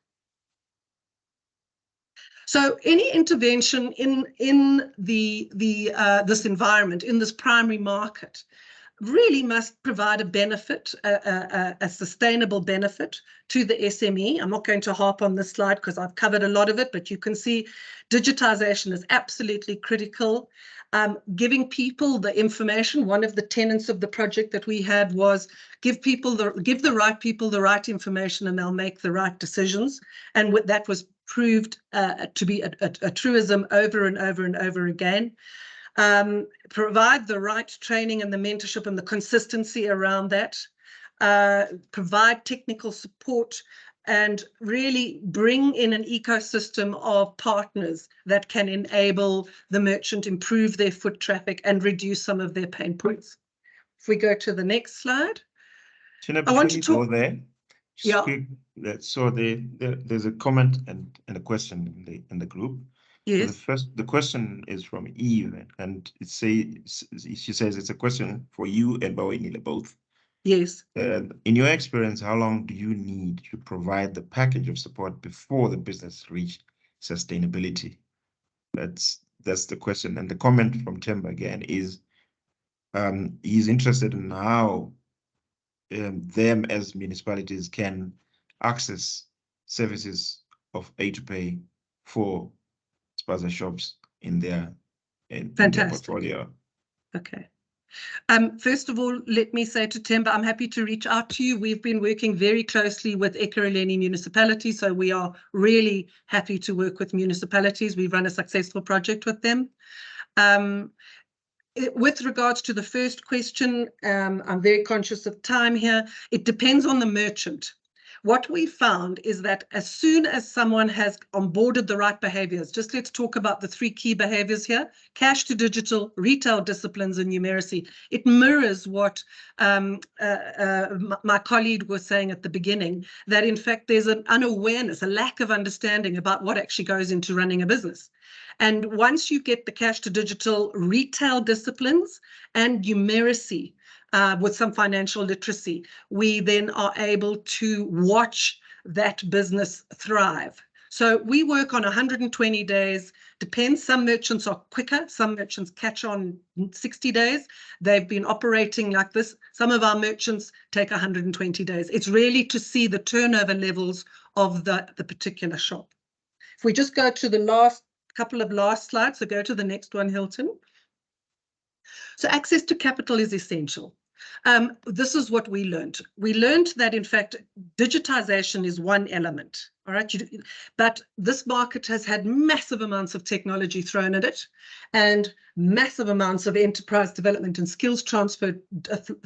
D: So any intervention in this environment, in this primary market, really must provide a benefit, a sustainable benefit to the SME. I'm not going to harp on this slide because I've covered a lot of it, but you can see digitization is absolutely critical. Giving people the information. One of the tenets of the project that we had was give the right people the right information, and they'll make the right decisions. And that was proved to be a truism over and over and over again. Provide the right training and the mentorship and the consistency around that. Provide technical support and really bring in an ecosystem of partners that can enable the merchant improve their foot traffic and reduce some of their pain points. If we go to the next slide.
A: Tina,
D: I want to
A: go
D: talk
A: there.
D: Yeah.
A: So there's a comment and a question in the group.
D: Yes.
A: So the question is from Eve, and she says it's a question for you and Bawenile both.
D: Yes.
A: In your experience, how long do you need to provide the package of support before the business reach sustainability? That's the question. And the comment from Temba again is he's interested in how them as municipalities can access services of A2Pay for spaza shops in their portfolio.
D: Okay. First of all, let me say to Temba, I'm happy to reach out to you. We've been working very closely with Ekurhuleni municipality, so we are really happy to work with municipalities. We've run a successful project with them. With regards to the first question, I'm very conscious of time here. It depends on the merchant. What we found is that as soon as someone has onboarded the right behaviors, just let's talk about the 3 key behaviors here: cash to digital, retail disciplines, and numeracy. It mirrors what my colleague was saying at the beginning, that in fact there's an unawareness, a lack of understanding about what actually goes into running a business. And once you get the cash to digital retail disciplines and numeracy with some financial literacy, we then are able to watch that business thrive. So we work on 120 days, depends. Some merchants are quicker, some merchants catch on 60 days. They've been operating like this. Some of our merchants take 120 days. It's really to see the turnover levels of the particular shop. If we just go to the last couple of slides, so go to the next one, Hilton. So access to capital is essential. This is what we learned. We learned that, in fact, digitization is one element, all right? But this market has had massive amounts of technology thrown at it and massive amounts of enterprise development and skills transfer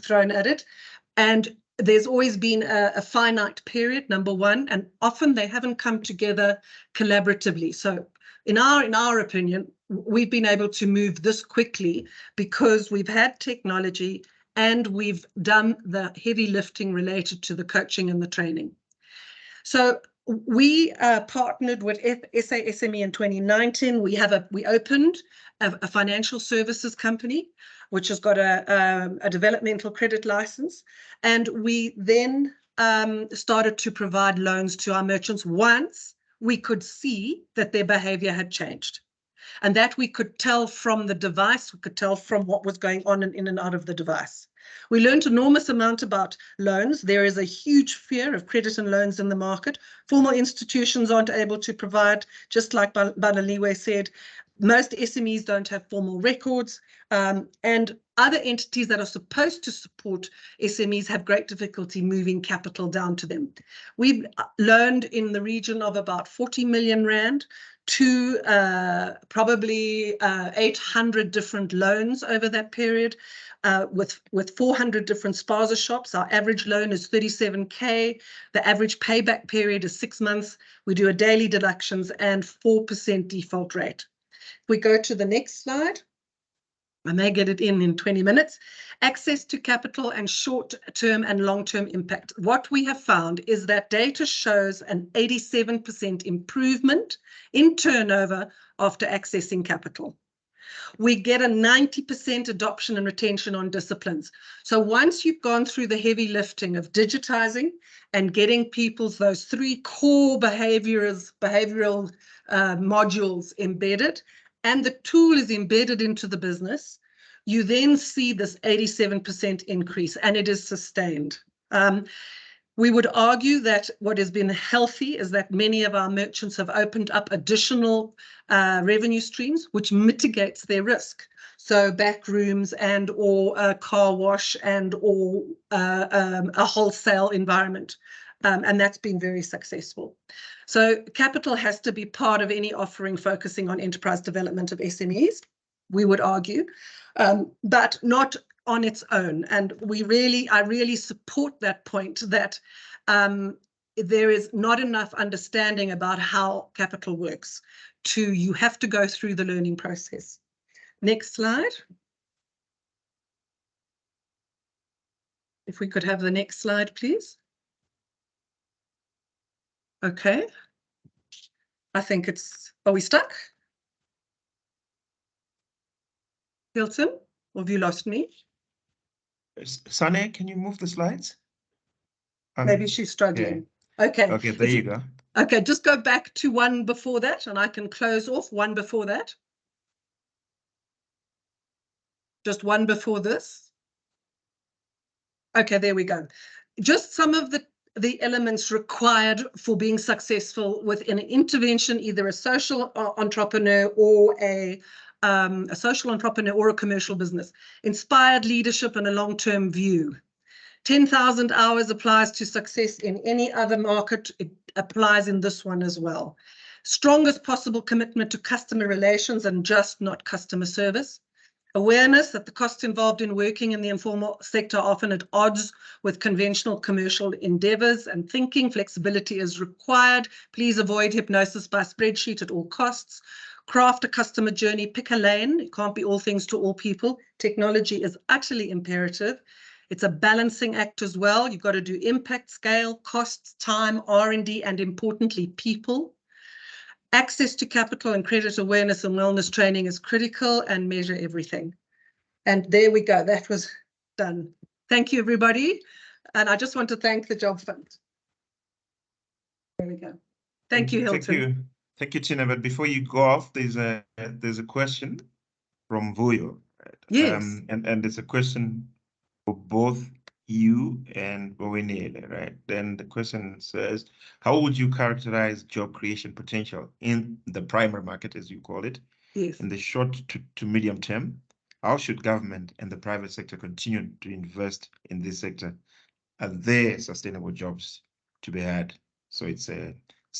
D: thrown at it. And there's always been a finite period, number one, and often they haven't come together collaboratively. So in our opinion, we've been able to move this quickly because we've had technology and we've done the heavy lifting related to the coaching and the training. So we partnered with SA SME in 2019. We opened a financial services company, which has got a developmental credit license. And we then started to provide loans to our merchants once we could see that their behavior had changed. And that we could tell from the device, we could tell from what was going on in and out of the device. We learned an enormous amount about loans. There is a huge fear of credit and loans in the market. Formal institutions aren't able to provide, just like Banaliwe said, most SMEs don't have formal records, and other entities that are supposed to support SMEs have great difficulty moving capital down to them. We've learned in the region of about 40 million rand to probably 800 different loans over that period, with 400 different spaza shops. Our average loan is 37K. The average payback period is 6 months. We do a daily deductions and 4% default rate. If we go to the next slide, I may get it in 20 minutes. Access to capital and short-term and long-term impact. What we have found is that data shows an 87% improvement in turnover after accessing capital. We get a 90% adoption and retention on disciplines. So once you've gone through the heavy lifting of digitizing and getting people's those 3 core behavioral modules embedded, and the tool is embedded into the business, you then see this 87% increase, and it is sustained. We would argue that what has been healthy is that many of our merchants have opened up additional revenue streams, which mitigates their risk. So back rooms and or a car wash and or a wholesale environment. And that's been very successful. So capital has to be part of any offering focusing on enterprise development of SMEs, we would argue, but not on its own. And I really support that point that there is not enough understanding about how capital works. You have to go through the learning process. Next slide. If we could have the next slide, please. Okay. I think are we stuck? Hilton, or have you lost me?
A: Sane, can you move the slides?
D: Maybe she's struggling. Yeah. Okay.
A: Okay, there you go.
D: Okay, just go back to one before that and I can close off one before that. Just one before this. Okay, there we go. Just some of the elements required for being successful with an intervention, either a social entrepreneur or a commercial business. Inspired leadership and a long-term view. 10,000 hours applies to success in any other market. It applies in this one as well. Strongest possible commitment to customer relations and just not customer service. Awareness that the costs involved in working in the informal sector are often at odds with conventional commercial endeavors and thinking. Flexibility is required. Please avoid hypnosis by spreadsheet at all costs. Craft a customer journey, pick a lane. It can't be all things to all people. Technology is utterly imperative. It's a balancing act as well. You've got to do impact, scale, costs, time, R&D, and importantly, people. Access to capital and credit awareness and wellness training is critical, and measure everything. And there we go. That was done. Thank you, everybody. And I just want to thank the Job Fund. There we go. Thank you, Hilton.
A: Thank you, Tina. But before you go off, there's a question from Vuyo.
D: Yes.
A: And it's a question for both you and Bowenile, right? Then the question says, how would you characterize job creation potential in the primary market, as you call it,
D: Yes.
A: in the short to medium term? How should government and the private sector continue to invest in this sector? Are there sustainable jobs to be had? So it's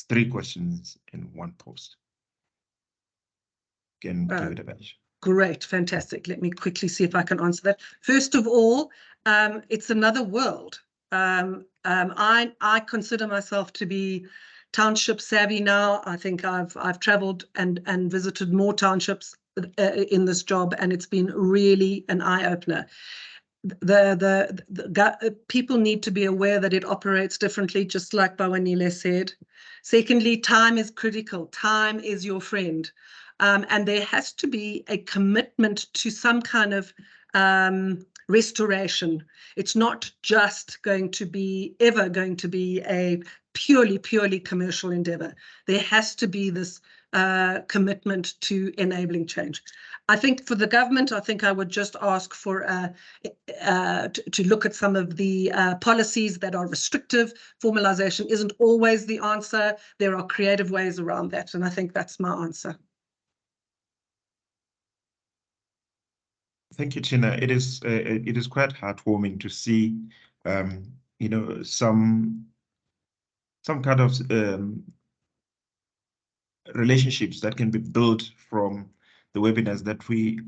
A: 3 questions in one post. Can give it a bench.
D: Great, fantastic. Let me quickly see if I can answer that. First of all, it's another world. I consider myself to be township savvy now. I think I've traveled and visited more townships in this job, and it's been really an eye-opener. The people need to be aware that it operates differently, just like Bawanile said. Secondly, time is critical. Time is your friend. And there has to be a commitment to some kind of restoration. It's not just ever going to be a purely commercial endeavor. There has to be this commitment to enabling change. I think for the government, I think I would just ask for to look at some of the policies that are restrictive. Formalization isn't always the answer. There are creative ways around that, and I think that's my answer.
A: Thank you, Tina. It is quite heartwarming to see, you know, some kind of relationships that can be built from the webinars that we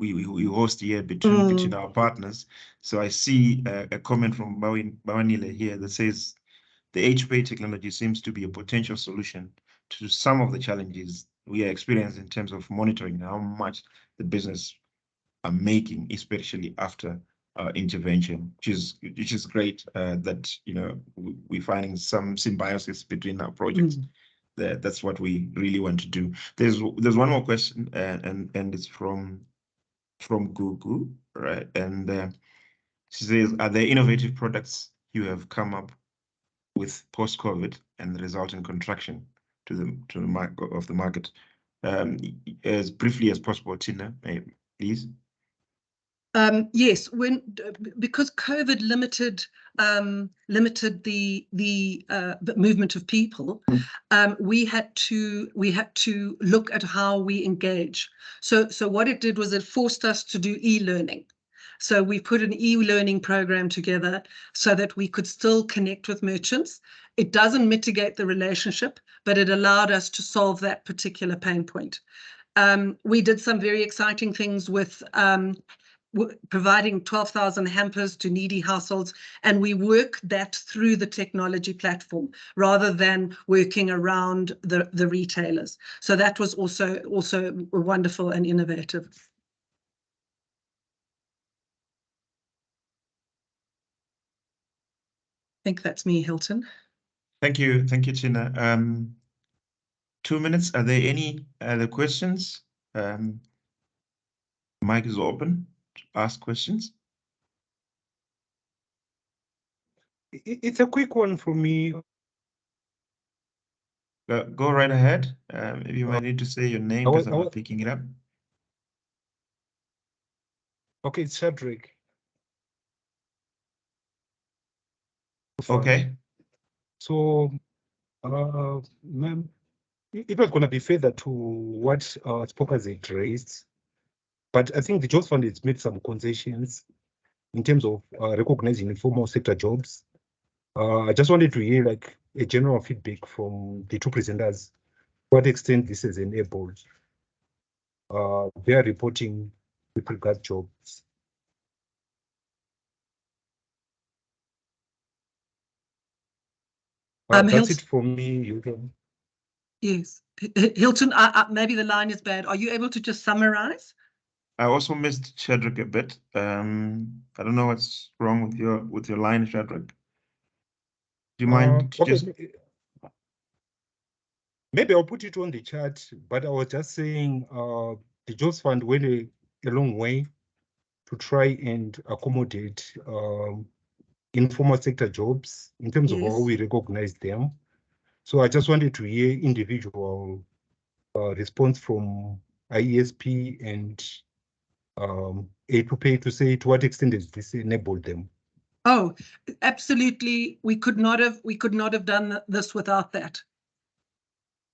A: host here between our partners. So I see a comment from Bawanile here that says the HPA technology seems to be a potential solution to some of the challenges we are experiencing in terms of monitoring how much the business are making, especially after intervention, which is great that, you know, we're finding some symbiosis between our projects. That's what we really want to do. There's one more question, and it's from Gugu, right? And she says, are there innovative products you have come up with post-COVID and the resulting contraction to the market? As briefly as possible, Tina, please.
D: Yes, because COVID limited the movement of people, we had to look at how we engage. So what it did was it forced us to do e-learning. So we put an e-learning program together so that we could still connect with merchants. It doesn't mitigate the relationship, but it allowed us to solve that particular pain point. We did some very exciting things with providing 12,000 hampers to needy households, and we work that through the technology platform rather than working around the retailers. So that was also wonderful and innovative. I think that's me, Hilton.
A: Thank you, Tina. 2 minutes. Are there any other questions? Mic is open to ask questions.
E: It's a quick one for me.
A: Go right ahead. Maybe you might need to say your name because I'm not picking it up.
E: Okay, it's Shadrach.
A: Okay.
E: So, ma'am, it was going to be further to what Spokers had raised, but I think the Jobs Fund has made some concessions in terms of recognizing informal sector jobs. I just wanted to hear like a general feedback from the two presenters, what extent this has enabled their reporting with regard to jobs. That's it for me, Hilton.
D: Yes, Hilton, maybe the line is bad. Are you able to just summarize?
A: I also missed Shadrach a bit. I don't know what's wrong with your line, Shadrach. Do you mind
E: Okay.
A: just...
E: Maybe I'll put it on the chart, but I was just saying the Jobs Fund went a long way to try and accommodate informal sector jobs in terms of how
D: Yes.
E: we recognize them. So I just wanted to hear individual response from IESP and A2Pay to say to what extent has this enabled them.
D: Oh, absolutely. We could not have done this without that.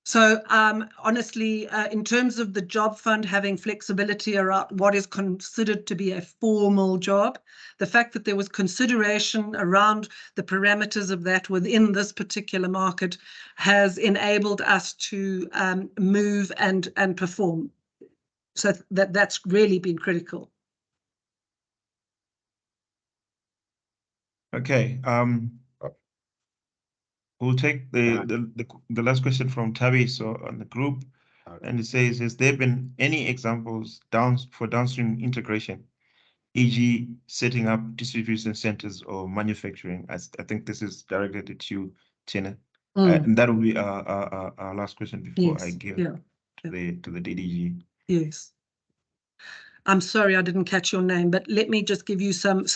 D: So honestly, in terms of the job fund having flexibility around what is considered to be a formal job, the fact that there was consideration around the parameters of that within this particular market has enabled us to move and perform. So that's really been critical.
A: Okay. We'll take the last question from Tabi, so on the group, and it says, has there been any examples for downstream integration, e.g., setting up distribution centers or manufacturing? I think this is directed to you, Tina, and that will be our last question before I give to the DDG.
D: Yes. I'm sorry I didn't catch your name, but let me just give you some.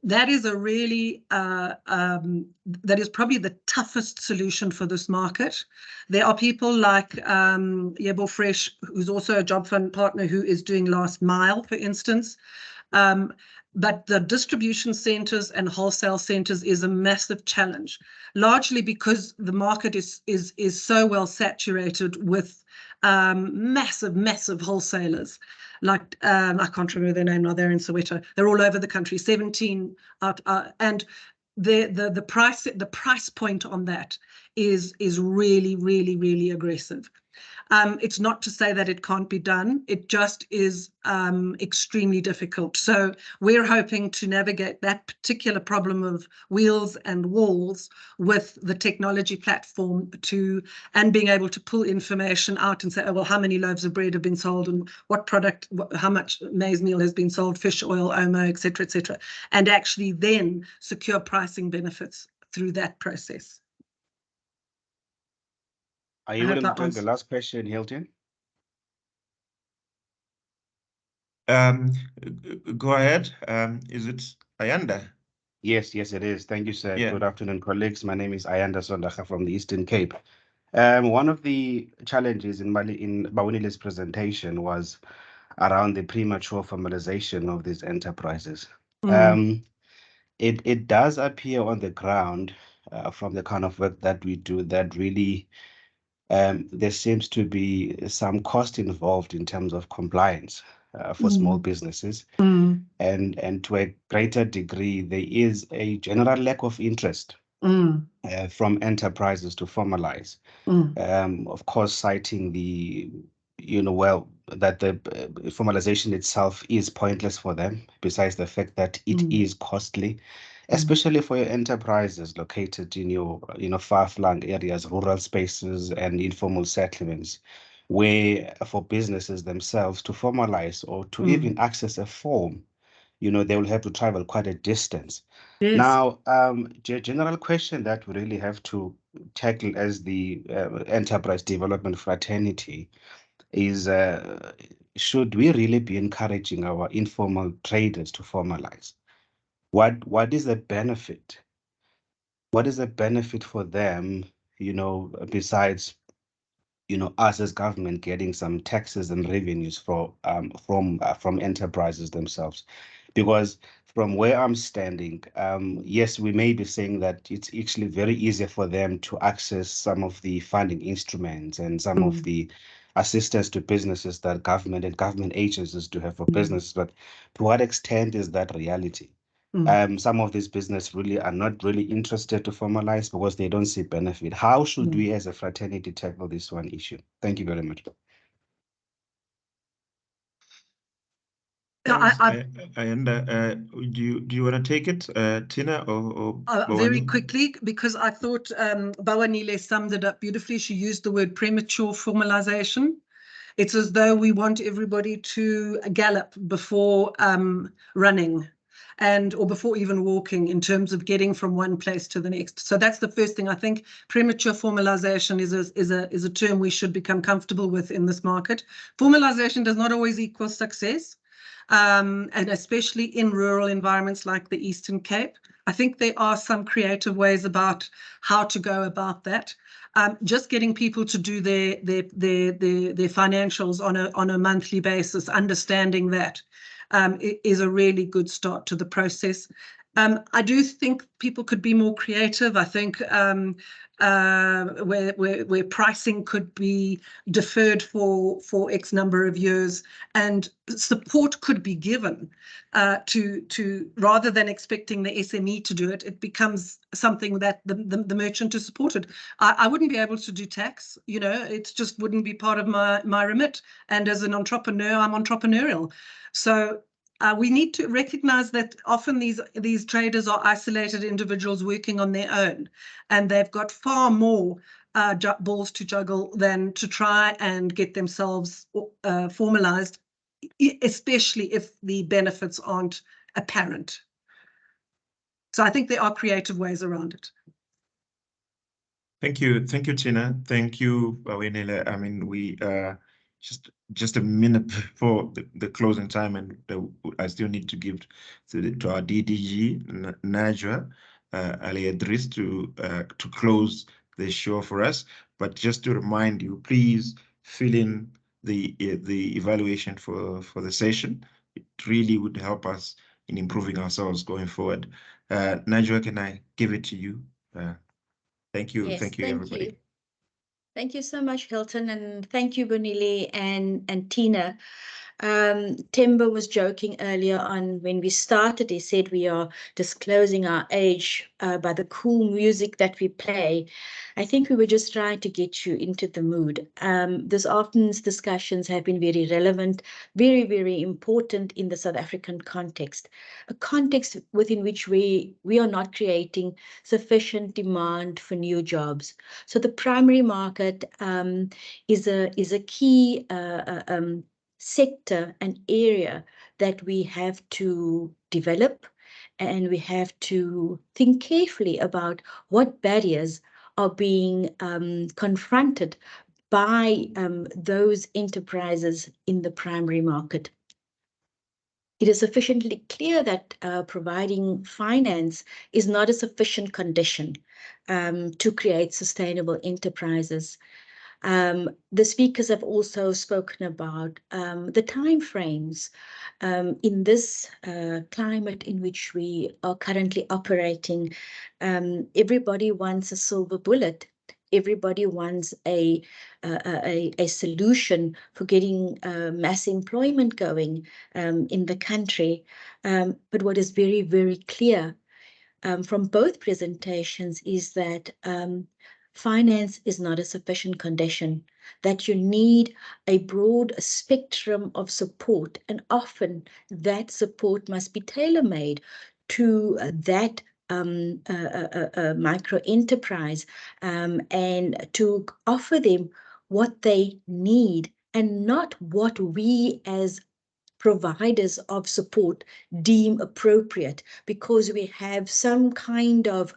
D: That is a really, that is probably the toughest solution for this market. There are people like Yebo Fresh, who's also a job fund partner, who is doing last mile, for instance. But the distribution centers and wholesale centers is a massive challenge, largely because the market is so well saturated with massive wholesalers. Like I can't remember their name now. They're in Soweto. They're all over the country. 17 out, and the price point on that is really aggressive. It's not to say that it can't be done. It just is extremely difficult. So we're hoping to navigate that particular problem of wheels and walls with the technology platform and being able to pull information out and say, oh, well, how many loaves of bread have been sold and what product, how much maize meal has been sold, fish oil, Omo, et cetera, and actually then secure pricing benefits through that process.
F: Are you willing to take the last question, Hilton?
A: Go ahead. Is it Ayanda?
F: Yes, it is. Thank you, sir.
A: Yeah.
F: Good afternoon, colleagues. My name is Ayanda Sondaga from the Eastern Cape. One of the challenges in Bawinile's presentation was around the premature formalization of these enterprises. It does appear on the ground from the kind of work that we do that really there seems to be some cost involved in terms of compliance for small businesses. And to a greater degree, there is a general lack of interest from enterprises to formalize. Of course, citing the, that the formalization itself is pointless for them, besides the fact that it is costly, especially for your enterprises located in your, far-flung areas, rural spaces, and informal settlements, where for businesses themselves to formalize or to even access a form, they will have to travel quite a distance. Yes. Now, general question that we really have to tackle as the enterprise development fraternity is, should we really be encouraging our informal traders to formalize? What is the benefit? What is the benefit for them, besides, us as government getting some taxes and revenues from enterprises themselves? Because from where I'm standing, yes, we may be saying that it's actually very easy for them to access some of the funding instruments and some of the assistance to businesses that government and government agencies do have for businesses. But to what extent is that reality? Some of these businesses really are not really interested to formalize because they don't see benefit. How should we as a fraternity tackle this one issue? Thank you very much.
A: Do you want to take it, Tina, or
D: very quickly, because I thought Bawanile summed it up beautifully. She used the word premature formalization. It's as though we want everybody to gallop before running. or before even walking, in terms of getting from one place to the next. So that's the first thing. I think premature formalization is a term we should become comfortable with in this market. Formalization does not always equal success, and especially in rural environments like the Eastern Cape. I think there are some creative ways about how to go about that. Just getting people to do their financials on a monthly basis, understanding that is a really good start to the process. I do think people could be more creative. I think where pricing could be deferred for X number of years, and support could be given to rather than expecting the SME to do it, it becomes something that the merchant is supported. I wouldn't be able to do tax, you know, it just wouldn't be part of my remit. And as an entrepreneur, I'm entrepreneurial. So we need to recognize that often these traders are isolated individuals working on their own, and they've got far more balls to juggle than to try and get themselves formalized, especially if the benefits aren't apparent. So I think there are creative ways around it.
A: Thank you, Tina. Thank you, Bawenile. I mean, we just a minute before the closing time, and I still need to give to our DDG Najwa Ali Idris to close the show for us. But just to remind you, please fill in the evaluation for the session. It really would help us in improving ourselves going forward. Najwa, can I give it to you? Thank you.
G: Yes,
A: thank you, everybody.
G: you. Thank you so much, Hilton, and thank you, Bonile and Tina. Temba was joking earlier on when we started. He said we are disclosing our age by the cool music that we play. I think we were just trying to get you into the mood. This afternoon's discussions have been very relevant, very, very important in the South African context, a context within which we are not creating sufficient demand for new jobs. So the primary market is a key sector and area that we have to develop, and we have to think carefully about what barriers are being confronted by those enterprises in the primary market. It is sufficiently clear that providing finance is not a sufficient condition to create sustainable enterprises. The speakers have also spoken about the timeframes in this climate in which we are currently operating. Everybody wants a silver bullet. Everybody wants a solution for getting mass employment going in the country. But what is very, very clear from both presentations is that finance is not a sufficient condition, that you need a broad spectrum of support, and often that support must be tailor-made to that micro enterprise and to offer them what they need and not what we as providers of support deem appropriate, because we have some kind of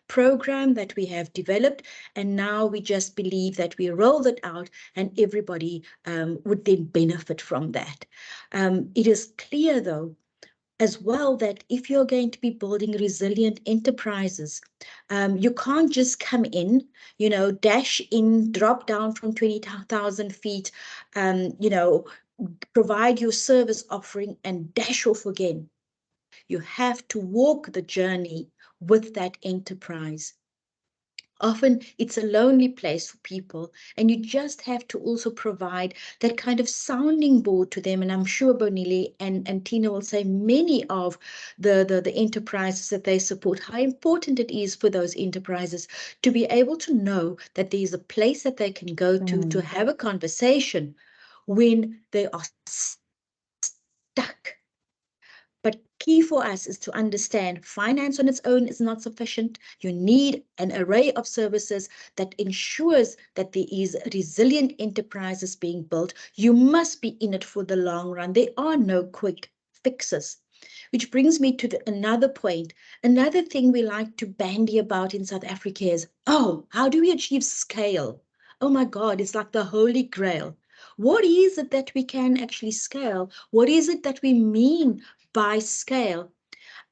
G: program that we have developed, and now we just believe that we roll it out and everybody would then benefit from that. It is clear, though, as well, that if you're going to be building resilient enterprises, you can't just come in, you know, dash in, drop down from 20,000 feet, you know, provide your service offering and dash off again. You have to walk the journey with that enterprise. Often it's a lonely place for people, and you just have to also provide that kind of sounding board to them. And I'm sure Bonile and Tina will say many of the enterprises that they support, how important it is for those enterprises to be able to know that there's a place that they can go to have a conversation when they are stuck. But key for us is to understand finance on its own is not sufficient. You need an array of services that ensures that there is resilient enterprises being built. You must be in it for the long run. There are no quick fixes. Which brings me to another point. Another thing we like to bandy about in South Africa is, oh, how do we achieve scale? Oh my God, it's like the holy grail. What is it that we can actually scale? What is it that we mean by scale?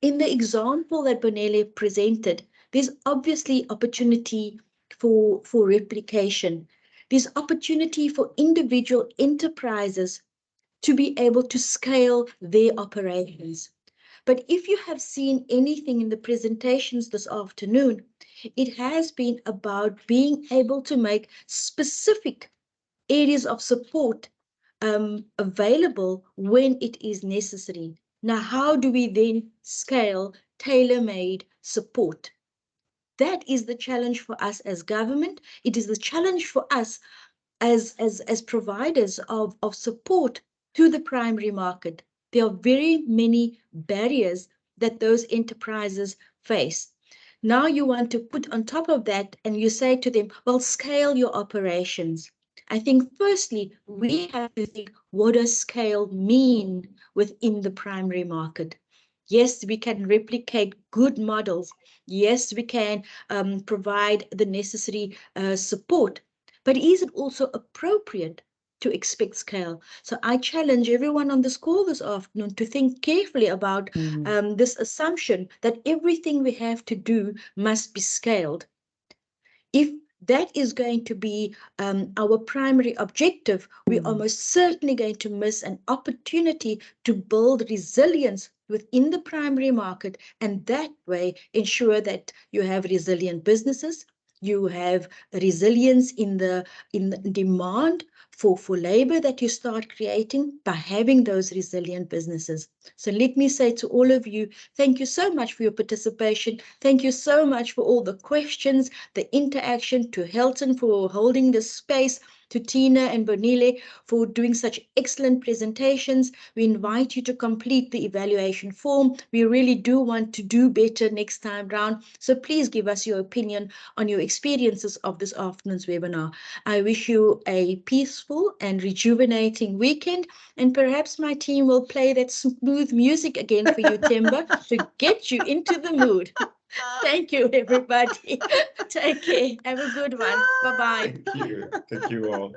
G: In the example that Bonele presented, there's obviously opportunity for replication. There's opportunity for individual enterprises to be able to scale their operations. But if you have seen anything in the presentations this afternoon, it has been about being able to make specific areas of support available when it is necessary. Now, how do we then scale tailor-made support? That is the challenge for us as government. It is the challenge for us as providers of support to the primary market. There are very many barriers that those enterprises face. Now you want to put on top of that and you say to them, well, scale your operations. I think firstly, we have to think, what does scale mean within the primary market? Yes, we can replicate good models. Yes, we can provide the necessary support. But is it also appropriate to expect scale? So I challenge everyone on this call this afternoon to think carefully about this assumption that everything we have to do must be scaled. If that is going to be our primary objective, we're almost certainly going to miss an opportunity to build resilience within the primary market, and that way ensure that you have resilient businesses, you have resilience in the demand for labor that you start creating by having those resilient businesses. So let me say to all of you, thank you so much for your participation. Thank you so much for all the questions, the interaction, to Hilton for holding this space, to Tina and Bonile for doing such excellent presentations. We invite you to complete the evaluation form. We really do want to do better next time round. So please give us your opinion on your experiences of this afternoon's webinar. I wish you a peaceful and rejuvenating weekend, and perhaps my team will play that smooth music again for you, Timber, to get you into the mood. Thank you, everybody. Take care. Have a good one. Bye-bye.
A: Thank you all.